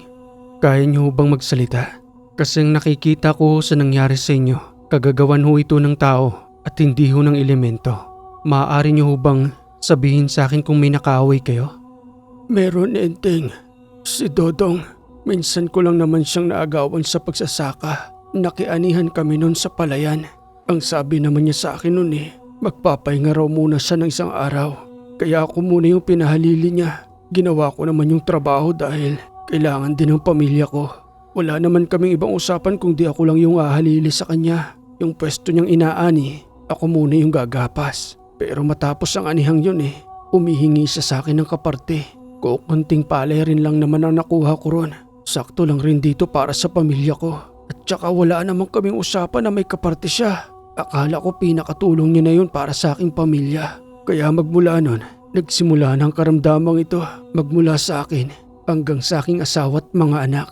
[SPEAKER 1] kaya niyo bang magsalita? Kasi nakikita ko sa nangyari sa inyo, kagagawan ho ito ng tao at hindi ho ng elemento. Maaari niyo bang sabihin sa akin kung may nakaaway kayo?
[SPEAKER 2] Meron, Enteng. Si Dodong, minsan ko lang naman siyang naagawan sa pagsasaka. Nakianihan kami nun sa palayan. Ang sabi naman niya sa akin nun magpapahinga raw muna siya ng 1 araw. Kaya ako muna yung pinahalili niya. Ginawa ko naman yung trabaho dahil kailangan din ng pamilya ko. Wala naman kaming ibang usapan kung di ako lang yung ahalili sa kanya. Yung pwesto niyang inaani, ako muna yung gagapas. Pero matapos ang anihang yun umihingi siya sa akin ng kaparte. Kukunting palay rin lang naman ang nakuha ko ron. Sakto lang rin dito para sa pamilya ko. At saka wala naman kaming usapan na may kaparte siya. Akala ko pinakatulong niya na yun para sa aking pamilya. Kaya magmula nun, nagsimula ng karamdamang ito magmula sa akin hanggang sa aking asawa at mga anak.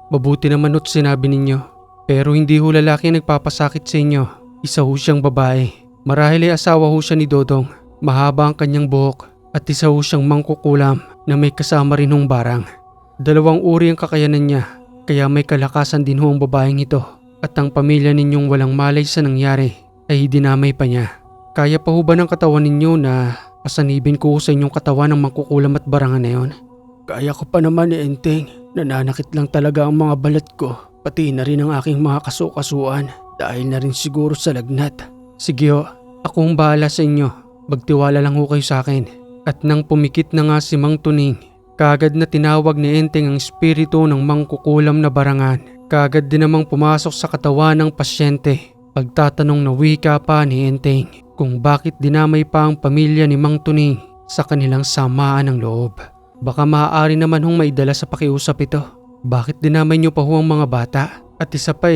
[SPEAKER 1] Mabuti naman no't sinabi ninyo. Pero hindi ho lalaki ang nagpapasakit sa inyo. Isa ho siyang babae. Marahil ay asawa ho siya ni Dodong. Mahaba ang kanyang buhok at isa ho siyang mangkukulam na may kasama rin hong barang. 2 uri ang kakayanan niya, kaya may kalakasan din ho ang babaeng ito. At ang pamilya ninyong walang malay sa nangyari ay dinamay pa niya. Kaya pa ho ba ng katawan ninyo na pasanibin ko sa inyong katawan ng mangkukulam at barangan na yon?
[SPEAKER 2] Kaya ko pa naman Enteng. Nananakit lang talaga ang mga balat ko, pati na rin ang aking mga kasukasuan. Dahil na rin siguro sa lagnat.
[SPEAKER 1] Sige ho, akong bahala sa inyo. Magtiwala lang ho kayo sa akin. At nang pumikit na nga si Mang Tuning, kagad na tinawag ni Enteng ang espiritu ng mangkukulam na barangan. Kagad din namang pumasok sa katawan ng pasyente. Pagtatanong na wika pa ni Enteng kung bakit dinamay pa ang pamilya ni Mang Tuning sa kanilang samaan ng loob. Baka maaari naman hong maidala sa pakiusap ito. Bakit dinamay niyo pa ho ang mga bata? At isa pa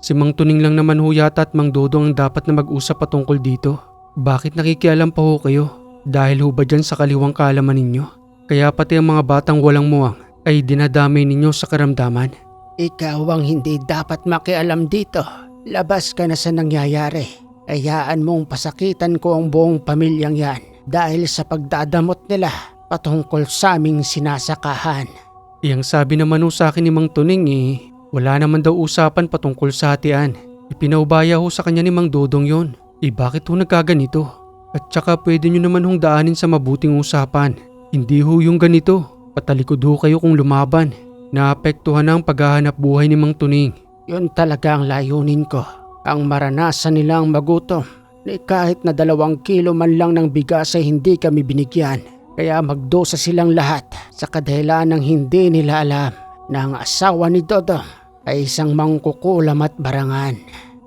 [SPEAKER 1] si Mang Tuning lang naman ho yata at Mang Dodong ang dapat na mag-usap patungkol dito. Bakit nakikialam pa ho kayo? Dahil ho ba dyan sa kaliwang kaalaman ninyo? Kaya pati ang mga batang walang muwang ay dinadamay ninyo sa karamdaman?
[SPEAKER 2] Ikaw ang hindi dapat makialam dito. Labas ka na sa nangyayari. Hayaan mong pasakitan ko ang buong pamilyang yan dahil sa pagdadamot nila patungkol sa aming sinasakahan.
[SPEAKER 1] Iyang sabi naman ho sa akin ni Mang Tuning wala naman daw usapan patungkol sa hatian. Ipinaubaya ho sa kanya ni Mang Dodong yon. Bakit ho nagkaganito? At saka pwede nyo naman hong daanin sa mabuting usapan. Hindi ho yung ganito. Patalikod ho kayo kung lumaban. Naapektuhan ang paghahanap buhay ni Mang Tuning.
[SPEAKER 2] Yun talaga ang layunin ko. Ang maranasan nilang magutom. Kahit na 2 kilo man lang ng bigas ay hindi kami binigyan. Kaya magdosa silang lahat sa kadahilan ng hindi nila alam na ang asawa ni Dodong ay isang mangkukulam at barangan.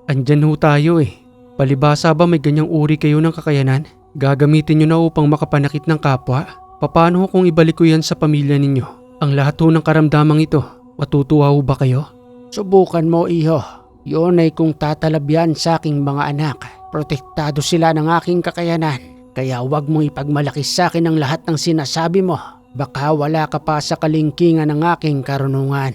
[SPEAKER 1] Andyan ho tayo Palibasa ba may ganyang uri kayo ng kakayanan? Gagamitin nyo na upang makapanakit ng kapwa? Paano ho kung ibalik ko yan sa pamilya ninyo? Ang lahat ho ng karamdamang ito, matutuwa ho ba kayo?
[SPEAKER 2] Subukan mo, iho. Yun ay kung tatalabyan sa aking mga anak. Protektado sila ng aking kakayanan. Kaya huwag mong ipagmalaki sa akin ang lahat ng sinasabi mo. Baka wala ka pa sa kalingkingan ng aking karunungan.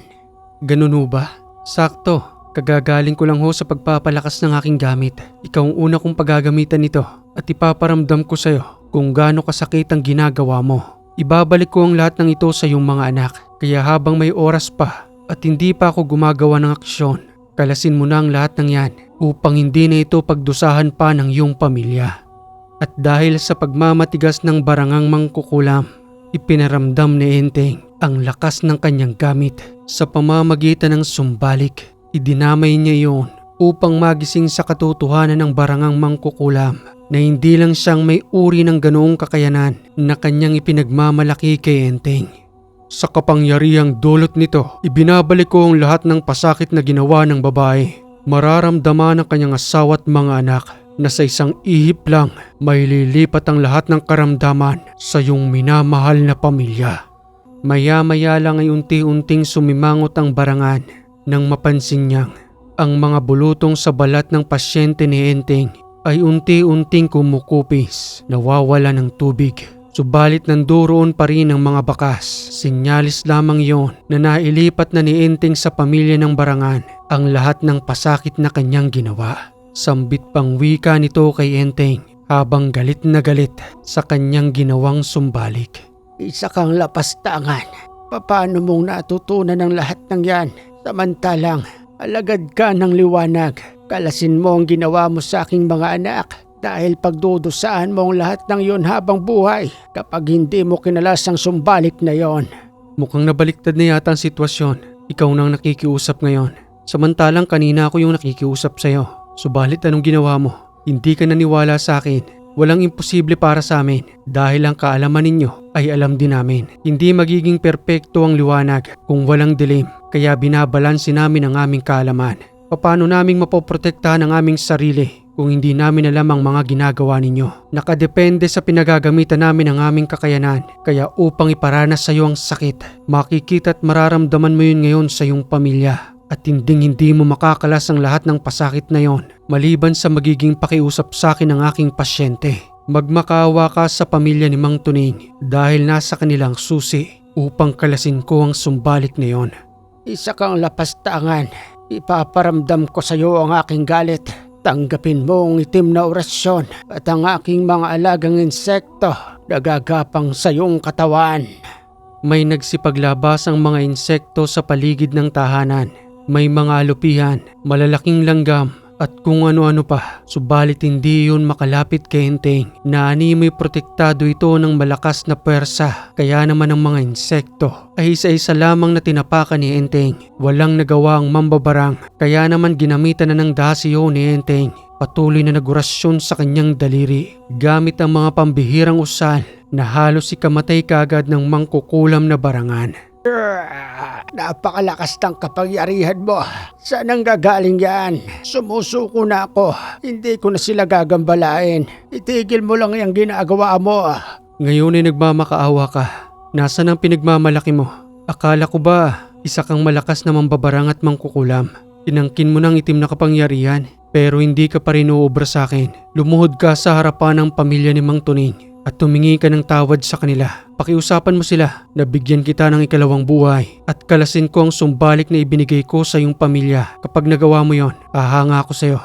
[SPEAKER 1] Ganun ho ba? Sakto. Kagagaling ko lang ho sa pagpapalakas ng aking gamit. Ikaw ang una kong paggagamitan nito at ipaparamdam ko sa'yo kung gaano kasakit ang ginagawa mo. Ibabalik ko ang lahat ng ito sa iyong mga anak. Kaya habang may oras pa at hindi pa ako gumagawa ng aksyon, kalasin mo na ang lahat ng yan upang hindi na ito pagdusahan pa ng iyong pamilya. At dahil sa pagmamatigas ng barangang mangkukulam, ipinaramdam ni Enteng ang lakas ng kanyang gamit sa pamamagitan ng sumbalik. Idinamay niya iyon upang magising sa katotohanan ng barangang mangkukulam na hindi lang siyang may uri ng ganoong kakayanan na kanyang ipinagmamalaki kay Enteng. Sa kapangyarihang dulot nito, ibinabalik ko ang lahat ng pasakit na ginawa ng babae. Mararamdaman ng kanyang asawa at mga anak na sa isang ihip lang may lilipat ang lahat ng karamdaman sa iyong minamahal na pamilya. Maya-maya lang ay unti-unting sumimangot ang barangan nang mapansin niyang ang mga bulutong sa balat ng pasyente ni Enteng ay unti-unting kumukupis, nawawala ng tubig. Subalit nanduroon pa rin ang mga bakas. Sinyalis lamang yon na nailipat na ni Enteng sa pamilya ng barangan ang lahat ng pasakit na kanyang ginawa. Sambit pang wika nito kay Enteng habang galit na galit sa kanyang ginawang sumbalik.
[SPEAKER 2] Isa kang lapastangan. Paano mong natutunan ang lahat ng yan? Samantalang alagad ka ng liwanag. Kalasin mo ang ginawa mo sa aking mga anak dahil pagdudusaan mo ang lahat ng yon habang buhay kapag hindi mo kinalas ang sumbalik na yon.
[SPEAKER 1] Mukhang nabaliktad na yata ang sitwasyon. Ikaw nang nakikiusap ngayon. Samantalang kanina ako yung nakikiusap sa'yo. Subalit anong ginawa mo? Hindi ka naniwala sa akin. Walang imposible para sa amin dahil ang kaalaman ninyo ay alam din namin. Hindi magiging perpekto ang liwanag kung walang dilim, kaya binabalansin namin ang aming kaalaman. Paano naming mapoprotektahan ang aming sarili kung hindi namin alam ang mga ginagawa ninyo? Nakadepende sa pinagagamitan namin ang aming kakayanan, kaya upang iparanas sa iyo ang sakit, makikita at mararamdaman mo yun ngayon sa iyong pamilya. At hindi mo makakalas ang lahat ng pasakit na yon maliban sa magiging pakiusap sa akin ng aking pasyente. Magmakaawa ka sa pamilya ni Mang Tuning dahil nasa kanilang susi upang kalasin ko ang sumbalik na yon.
[SPEAKER 2] Isa kang lapastangan. Ipaparamdam ko sa iyo ang aking galit. Tanggapin mo ang itim na orasyon at ang aking mga alagang insekto na gagapang sa iyong katawan.
[SPEAKER 1] May nagsipaglabas ang mga insekto sa paligid ng tahanan. May mga alupihan, malalaking langgam at kung ano-ano pa. Subalit hindi yun makalapit kay Enteng. Naanimoy protektado ito ng malakas na pwersa. Kaya naman ang mga insekto ay isa-isa lamang na tinapakan ni Enteng. Walang nagawa ang mambabarang. Kaya naman ginamitan na ng dasyo ni Enteng. Patuloy na nagorasyon sa kanyang daliri gamit ang mga pambihirang usal na halos ikamatay kaagad ng mangkukulam na barangan.
[SPEAKER 2] Napakalakas ng kapangyarihan mo. Saan ang gagaling yan? Sumusuko na ako. Hindi ko na sila gagambalain. Itigil mo lang yung ginagawa mo.
[SPEAKER 1] Ngayon ay nagmamakaawa ka. Nasaan ang pinagmamalaki mo? Akala ko ba isa kang malakas na mambabarang at mangkukulam? Tinangkin mo ng itim na kapangyarihan pero hindi ka pa rin uubra sa akin. Lumuhod ka sa harapan ng pamilya ni Mang Tuning at tumingi ka ng tawad sa kanila. Pakiusapan mo sila na bigyan kita ng ikalawang buhay at kalasin ko ang sumbalik na ibinigay ko sa iyong pamilya. Kapag nagawa mo yon, ahanga ako sa iyo.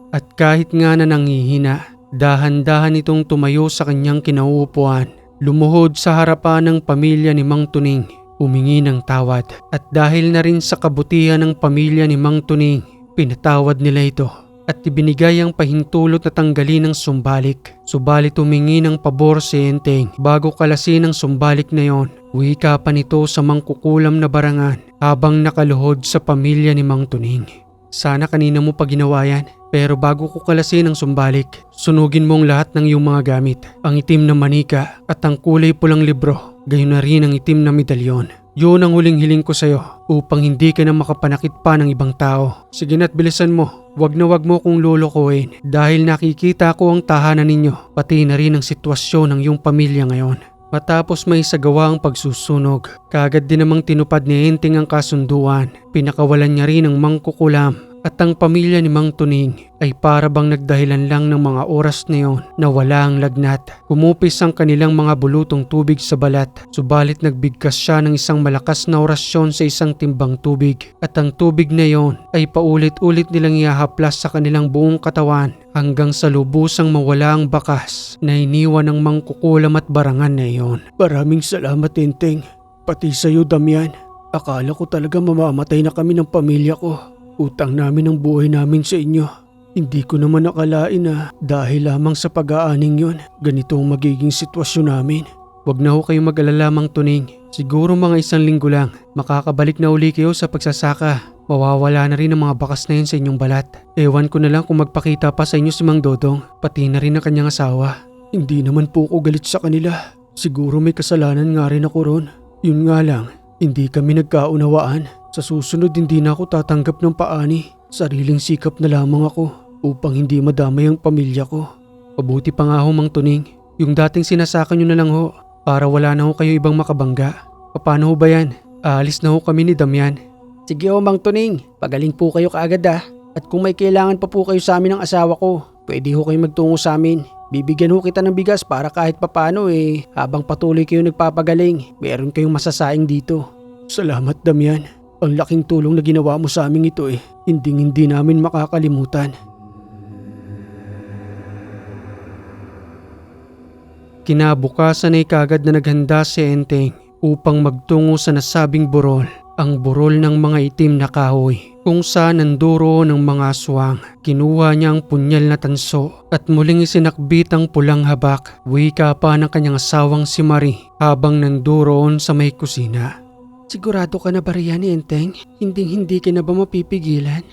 [SPEAKER 1] At kahit nga na nangihina, dahan-dahan itong tumayo sa kanyang kinauupuan. Lumuhod sa harapan ng pamilya ni Mang Tuning, humingi ng tawad. At dahil na rin sa kabutihan ng pamilya ni Mang Tuning, pinatawad nila ito. At ibinigay ang pahintulot na tanggalin ng sumbalik. Subalit humingi ng pabor si Enteng bago kalasin ang sumbalik na yon. Wika pa nito sa mangkukulam na barangan habang nakaluhod sa pamilya ni Mang Tuning. Sana kanina mo pa ginawa yan. Pero bago ko kalasin ang sumbalik, sunugin mo ang lahat ng iyong mga gamit. Ang itim na manika at ang kulay pulang libro. Gayon na rin ang itim na medalyon. Yun ang huling hiling ko sa'yo upang hindi ka na makapanakit pa ng ibang tao. Sige na't bilisan mo. Wag na wag mo kong lulukuhin dahil nakikita ko ang tahanan ninyo pati na rin ang sitwasyon ng iyong pamilya ngayon. Matapos may sagawa ang pagsusunog, kaagad din namang tinupad ni Enteng ang kasunduan. Pinakawalan niya rin ang mangkukulam. At ang pamilya ni Mang Tuning ay para bang nagdahilan lang ng mga oras na yon na wala ang lagnat. Kumupis ang kanilang mga bulutong tubig sa balat. Subalit nagbigkas siya ng isang malakas na orasyon sa isang timbang tubig. At ang tubig na yon ay paulit-ulit nilang ihahaplas sa kanilang buong katawan hanggang sa lubusang mawala ang bakas na iniwan ng mangkukulam at barangan na yon.
[SPEAKER 2] Maraming salamat, Enteng. Pati sa'yo, Damian. Akala ko talaga mamamatay na kami ng pamilya ko. Utang namin ang buhay namin sa inyo. Hindi ko naman nakalain na dahil lamang sa pag-aaning yon, ganito ang magiging sitwasyon namin.
[SPEAKER 1] Huwag na ho kayong mag-alala, Mang Tuning. Siguro mga 1 linggo lang, makakabalik na uli kayo sa pagsasaka. Mawawala na rin ang mga bakas na yun sa inyong balat. Ewan ko na lang kung magpakita pa sa inyo si Mang Dodong, pati na rin ang kanyang asawa.
[SPEAKER 2] Hindi naman po ako galit sa kanila. Siguro may kasalanan nga rin ako ron. Yun nga lang, hindi kami nagkaunawaan. Sa susunod hindi na ako tatanggap ng paani. Sariling sikap na lamang ako upang hindi madamay ang pamilya ko.
[SPEAKER 1] Pabuti pa nga ho, Mang Tuning. Yung dating sinasaka nyo na lang ho para wala na ho kayo ibang makabangga. Paano ho ba yan? Aalis na ho kami ni Damian.
[SPEAKER 2] Sige ho, Mang Tuning. Pagaling po kayo kaagad ah. At kung may kailangan pa po kayo sa amin ng asawa ko, pwede ho kayo magtungo sa amin. Bibigyan ho kita ng bigas para kahit papano habang patuloy kayo nagpapagaling, meron kayong masasaing dito.
[SPEAKER 3] Salamat, Damian. Ang laking tulong na ginawa mo sa amin ito hindi namin makakalimutan.
[SPEAKER 1] Kinabukasan ay kaagad na naghanda si Enteng upang magtungo sa nasabing burol, ang burol ng mga itim na kahoy, kung saan nanduro ng mga aswang. Kinuha niya ang punyal na tanso at muling isinakbit ang pulang habak. Wika pa ng kanyang asawang si Marie habang nanduroon sa may kusina.
[SPEAKER 2] Sigurado ka na ba riyan, Enteng? Hindi ka na ba mapipigilan?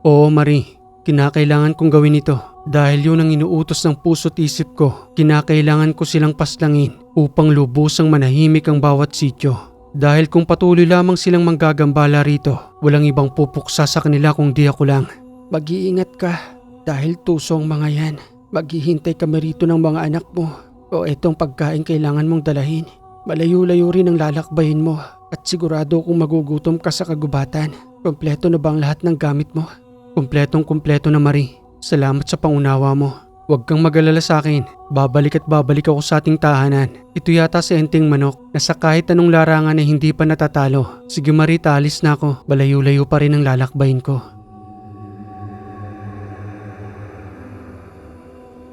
[SPEAKER 1] Oo, Marie. Kinakailangan kong gawin ito dahil yun ang inuutos ng puso't isip ko. Kinakailangan ko silang paslangin upang lubusang manahimik ang bawat sityo. Dahil kung patuloy lamang silang manggagambala rito, walang ibang pupuksa sa kanila kung di ako lang.
[SPEAKER 2] Mag-iingat ka dahil tuso ang mga yan. Maghihintay kami rito ng mga anak mo o itong pagkain kailangan mong dalahin. Malayo-layo rin ang lalakbayin mo at sigurado kung magugutom ka sa kagubatan. Kompleto na ba ang lahat ng gamit mo?
[SPEAKER 1] Kumpletong-kumpleto na, Marie. Salamat sa pangunawa mo. Huwag kang mag-alala sa akin. Babalik at babalik ako sa ating tahanan. Ito yata si Enteng Manok na sa kahit anong larangan ay hindi pa natatalo. Sige, Marie, taalis na ako. Malayo-layo pa rin ang lalakbayin ko.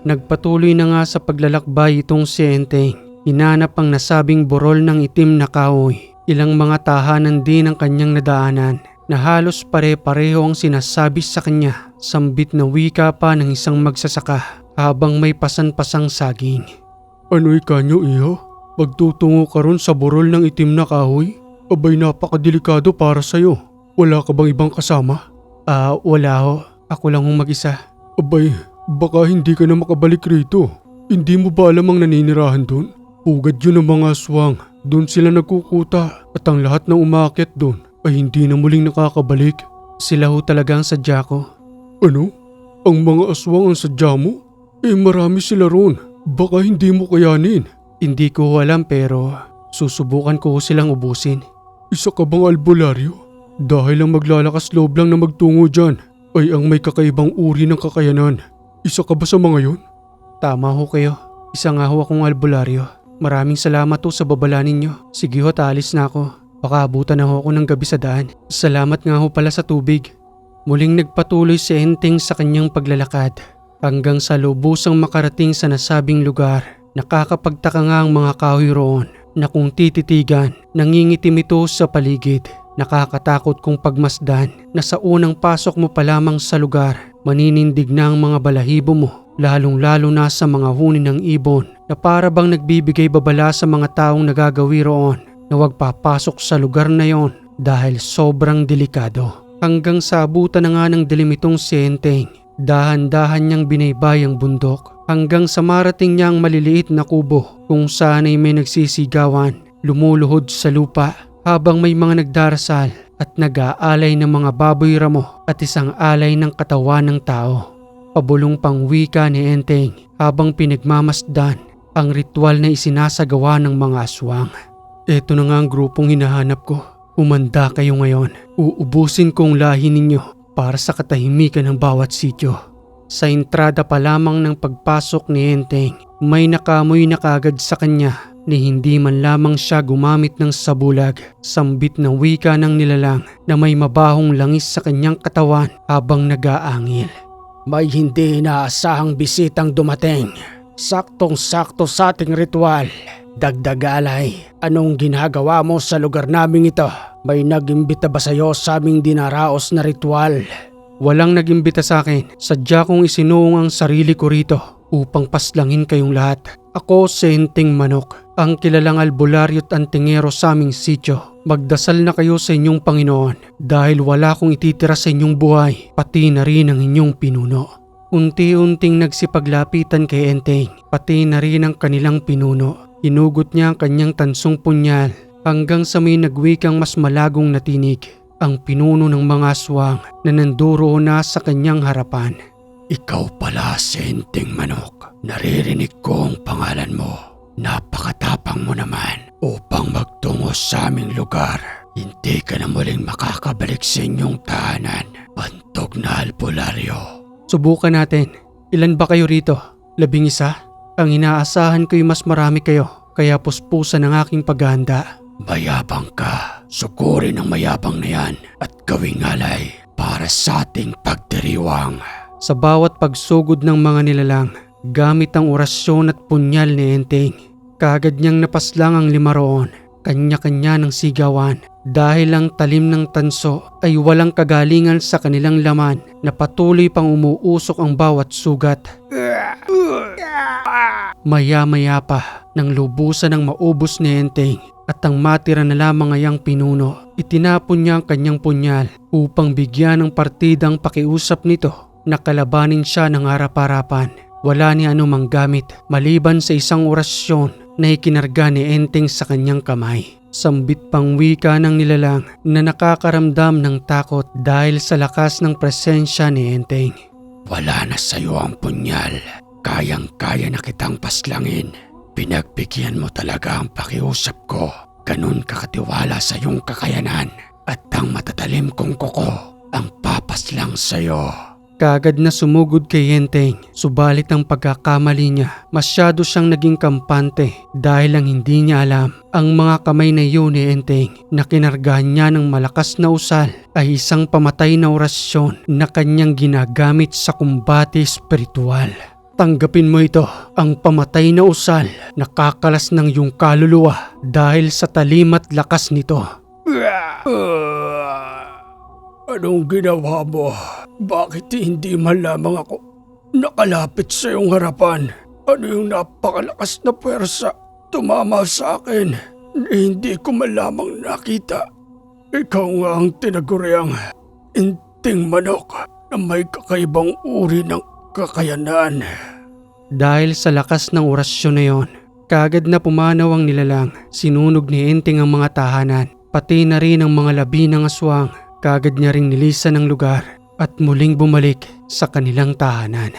[SPEAKER 1] Nagpatuloy na nga sa paglalakbay itong si Enteng. Hinanap ang nasabing burol ng itim na kahoy. Ilang mga tahanan din ang kanyang nadaanan na halos pare-pareho ang sinasabi sa kanya Sambit na wika pa ng isang magsasaka habang may pasan-pasang saging.
[SPEAKER 3] Ano'y kanyo iho? Magtutungo ka ron sa burol ng itim na kahoy? Abay napakadelikado para sa'yo. Wala ka bang ibang kasama?
[SPEAKER 1] Wala ho. Ako lang hong mag-isa.
[SPEAKER 3] Abay, baka hindi ka na makabalik rito. Hindi mo ba alam ang naninirahan doon? Pugad yun ng mga aswang. Doon sila nagkukuta at ang lahat ng umakyat doon ay hindi na muling nakakabalik.
[SPEAKER 1] Sila ho talaga ang sadya ko.
[SPEAKER 3] Ano? Ang mga aswang ang sadya mo? Marami sila ron. Baka hindi mo kayanin.
[SPEAKER 1] Hindi ko ho alam pero susubukan ko ho silang ubusin.
[SPEAKER 3] Isa ka bang albularyo? Dahil ang maglalakas loob lang na magtungo dyan ay ang may kakaibang uri ng kakayanan. Isa ka ba sa mga yon?
[SPEAKER 1] Tama ho kayo. Isa nga ho akong albularyo. Maraming salamat ho sa babala ninyo. Sige ho, taalis na ako. Baka abutan na ho ako ng gabi sa daan. Salamat nga ho pala sa tubig. Muling nagpatuloy si Enteng sa kanyang paglalakad hanggang sa lubusang makarating sa nasabing lugar. Nakakapagtaka nga ang mga kahoy roon na kung tititigan, nangingitim ito sa paligid. Nakakatakot kung pagmasdan na sa unang pasok mo pa lamang sa lugar, maninindig na ang mga balahibo mo, lalong-lalo na sa mga huni ng ibon na para bang nagbibigay babala sa mga taong nagagawi roon na huwag papasok sa lugar na yon dahil sobrang delikado. Hanggang sa abutan na nga ng dilim itong si Enteng, dahan-dahan niyang binaybay ang bundok hanggang sa marating niya ang maliliit na kubo kung saan ay may nagsisigawan, lumuluhod sa lupa habang may mga nagdarasal at nag-aalay ng mga baboy ramo at isang alay ng katawan ng tao. Pabulong pang wika ni Enteng habang pinagmamasdan ang ritual na isinasagawa ng mga aswang. Eto na nga ang grupong hinahanap ko. Umanda kayo ngayon. Uubusin kong lahi ninyo para sa katahimikan ng bawat sityo. Sa entrada pa lamang ng pagpasok ni Enteng, may nakamoy na kagad sa kanya ni hindi man lamang siya gumamit ng sabulag. Sambit ng wika ng nilalang na may mabahong langis sa kanyang katawan habang nag-aangil.
[SPEAKER 2] May hindi inaasahang bisitang dumating. Saktong-sakto sa ating ritual. Dagdag alay, anong ginagawa mo sa lugar naming ito? May nag-imbita ba sa'yo sa aming dinaraos na ritual?
[SPEAKER 1] Walang nag-imbita sa akin. Sadya kong isinuong ang sarili ko rito upang paslangin kayong lahat. Ako si Enteng Manok, ang kilalang albularyo at antingero sa aming sityo. Magdasal na kayo sa inyong Panginoon dahil wala kong ititira sa inyong buhay, pati na rin ang inyong pinuno. Unti-unting nagsipaglapitan kay Enteng, pati na rin ang kanilang pinuno. Hinugot niya ang kanyang tansong punyal hanggang sa may nagwikang mas malagong natinig ang pinuno ng mga aswang na nanduro na sa kanyang harapan.
[SPEAKER 2] Ikaw pala si Enteng Manok. Naririnig ko ang pangalan mo. Napakatapang mo naman upang magtungo sa aming lugar. Hindi ka na muling makakabalik sa inyong tahanan. Bantog na albularyo.
[SPEAKER 1] Subukan natin. Ilan ba kayo rito? 11? Ang inaasahan ko'y mas marami kayo, kaya puspusan ang aking paghahanda.
[SPEAKER 2] Mayabang ka. Sukurin ang mayabang na yan at gawing alay para sa ating pagdiriwang.
[SPEAKER 1] Sa bawat pagsugod ng mga nilalang, gamit ang orasyon at punyal ni Enteng, kaagad niyang napaslang ang 5 roon. Kanya-kanya ng sigawan dahil ang talim ng tanso ay walang kagalingan sa kanilang laman na patuloy pang umuusok ang bawat sugat. Maya-maya pa nang lubusan ng maubos ni Enteng at ang matira na lamang ay ang pinuno, itinapon niya ang kanyang punyal upang bigyan ng partidang pakiusap nito na kalabanin siya ng harap-harapan. Wala ni anumang gamit maliban sa isang orasyon na ikinarga ni Enteng sa kanyang kamay. Sambit pang wika ng nilalang na nakakaramdam ng takot dahil sa lakas ng presensya ni Enteng.
[SPEAKER 2] Wala na sa'yo ang punyal. Kayang-kaya na kitang paslangin. Pinagbigyan mo talaga ang pakiusap ko. Ganun kakatiwala sa iyong kakayanan. At ang matatalim kong kuko ang papaslang sa'yo.
[SPEAKER 1] Kaagad na sumugod kay Enteng, subalit ang pagkakamali niya, masyado siyang naging kampante dahil ang hindi niya alam, ang mga kamay na iyon ni Enteng na kinargahan niya ng malakas na usal ay isang pamatay na orasyon na kanyang ginagamit sa kumbate espiritual. Tanggapin mo ito, ang pamatay na usal na kakalas ng iyong kaluluwa dahil sa talim at lakas nito.
[SPEAKER 2] Anong ginawa mo? Bakit hindi man lamang ako nakalapit sa iyong harapan? Ano yung napakalakas na puwersa tumama sa akin na hindi ko man lamang nakita? Ikaw nga ang tinaguriang inting manok na may kakaibang uri ng kakayanan.
[SPEAKER 1] Dahil sa lakas ng orasyon na yon, kaagad na pumanaw ang nilalang. Sinunog ni Enteng ang mga tahanan, pati na rin ang mga labi ng aswang. Kaagad niya ring nilisan ang lugar at muling bumalik sa kanilang tahanan.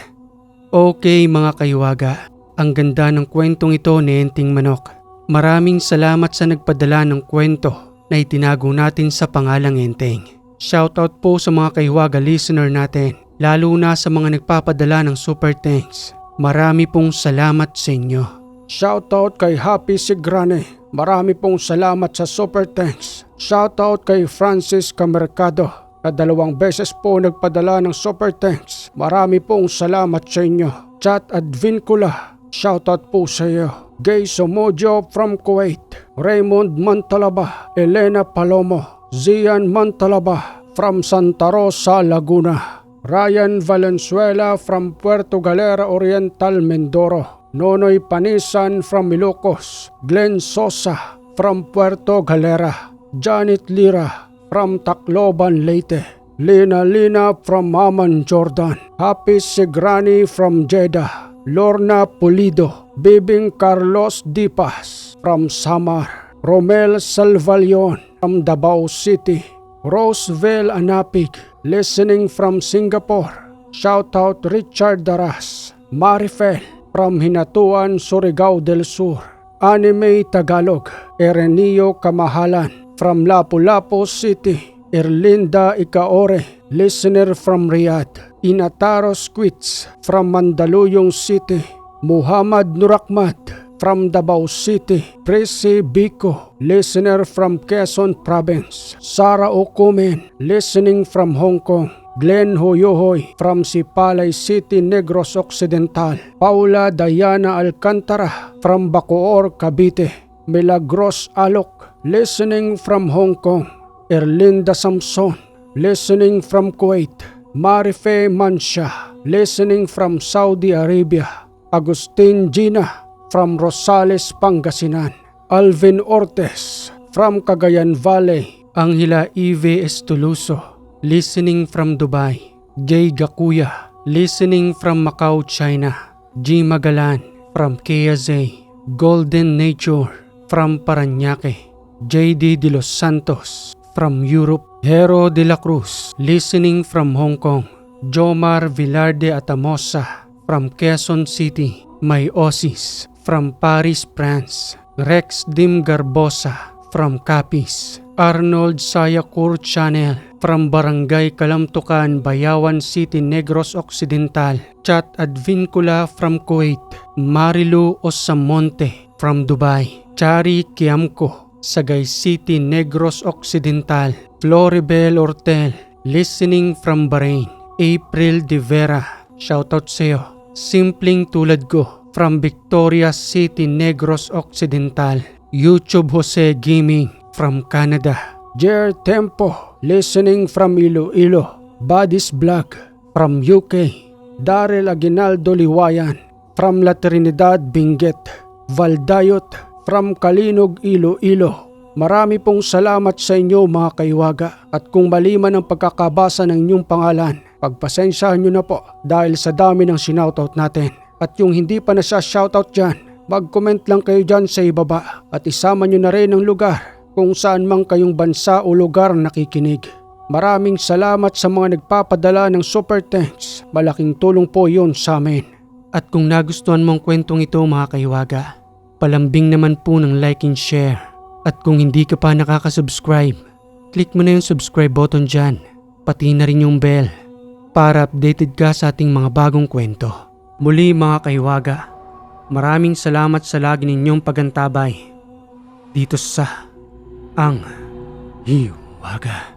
[SPEAKER 1] Okay mga kaiwaga, ang ganda ng kwentong ito ni Enteng Manok. Maraming salamat sa nagpadala ng kwento na itinago natin sa pangalang Enteng. Shoutout po sa mga kaiwaga listener natin, lalo na sa mga nagpapadala ng super thanks. Marami pong salamat sa inyo.
[SPEAKER 2] Shoutout kay Happy Sigrane. Marami pong salamat sa super thanks. Shoutout kay Francis Camercado na 2 beses po nagpadala ng super thanks. Marami pong salamat sa inyo. Chat Advincula, shoutout po sa iyo. Gay Somojo from Kuwait. Raymond Mantalaba. Elena Palomo. Zian Mantalaba from Santa Rosa, Laguna. Ryan Valenzuela from Puerto Galera Oriental, Mindoro. Nonoy Panisan from Ilocos. Glenn Sosa from Puerto Galera. Janet Lira from Tacloban, Leyte. Lina from Amman, Jordan. Happy Sigrani from Jeddah. Lorna Pulido. Bibing Carlos Dipas from Samar. Romel Salvalion from Davao City. Roseville Anapig, listening from Singapore. Shoutout Richard Daras. Marifel from Hinatuan, Surigao del Sur. Anime Tagalog. Erenio Kamahalan from Lapu-Lapu City. Erlinda Ikaore, listener from Riyadh. Inataro Squits from Mandaluyong City. Muhammad Nurakmat from Davao City. Presi Biko, listener from Quezon Province. Sara Okumen, listening from Hong Kong. Glenn Hoyohoy from Sipalay City, Negros Occidental. Paula Diana Alcantara from Bacoor, Cavite. Milagros Alok, listening from Hong Kong. Erlinda Samson, listening from Kuwait. Marife Mansha, listening from Saudi Arabia. Agustin Gina from Rosales, Pangasinan. Alvin Ortez from Cagayan Valley.
[SPEAKER 1] Angela Eve Estuluso, listening from Dubai. Jay Gakuya, listening from Macau, China. G. Magalan from KZ. Golden Nature from Parañaque. JD De Los Santos from Europe. Hero De La Cruz, listening from Hong Kong. Jomar Villarde Atamosa from Quezon City. May Osis from Paris, France. Rex Dim Garbosa from Capiz. Arnold Sayakur Channel from Barangay Kalamtukan, Bayawan City, Negros Occidental. Chat Advincula from Kuwait. Marilu Osamonte from Dubai. Chari Kiamko, Sagay City, Negros Occidental. Floribel Ortel, listening from Bahrain. April De Vera, shoutout sa'yo. Simpleng tulad ko from Victoria City, Negros Occidental. YouTube Jose Gaming from Canada.
[SPEAKER 2] Jer Tempo, listening from Iloilo. Buddies Vlog from UK. Daryl Aguinaldo Liwayan from La Trinidad, Benguet. Valdayot from Kalinog, Iloilo. Marami pong salamat sa inyo mga kaiwaga, at kung mali man ang pagkakabasa ng inyong pangalan, pagpasensyahan nyo na po dahil sa dami ng sinoutout natin. At yung hindi pa na siya shoutout dyan, mag-comment lang kayo dyan sa ibaba at isama nyo na rin ang lugar kung saan mang kayong bansa o lugar nakikinig. Maraming salamat sa mga nagpapadala ng super thanks. Malaking tulong po yun sa amin.
[SPEAKER 1] At kung nagustuhan mong kwentong ito mga kaiwaga, palambing naman po ng like and share. At kung hindi ka pa nakaka-subscribe, click mo na yung subscribe button dyan, pati na rin yung bell para updated ka sa ating mga bagong kwento. Muli mga kaiwaga, maraming salamat sa lagi ninyong pagantabay dito sa Ang Hiwaga.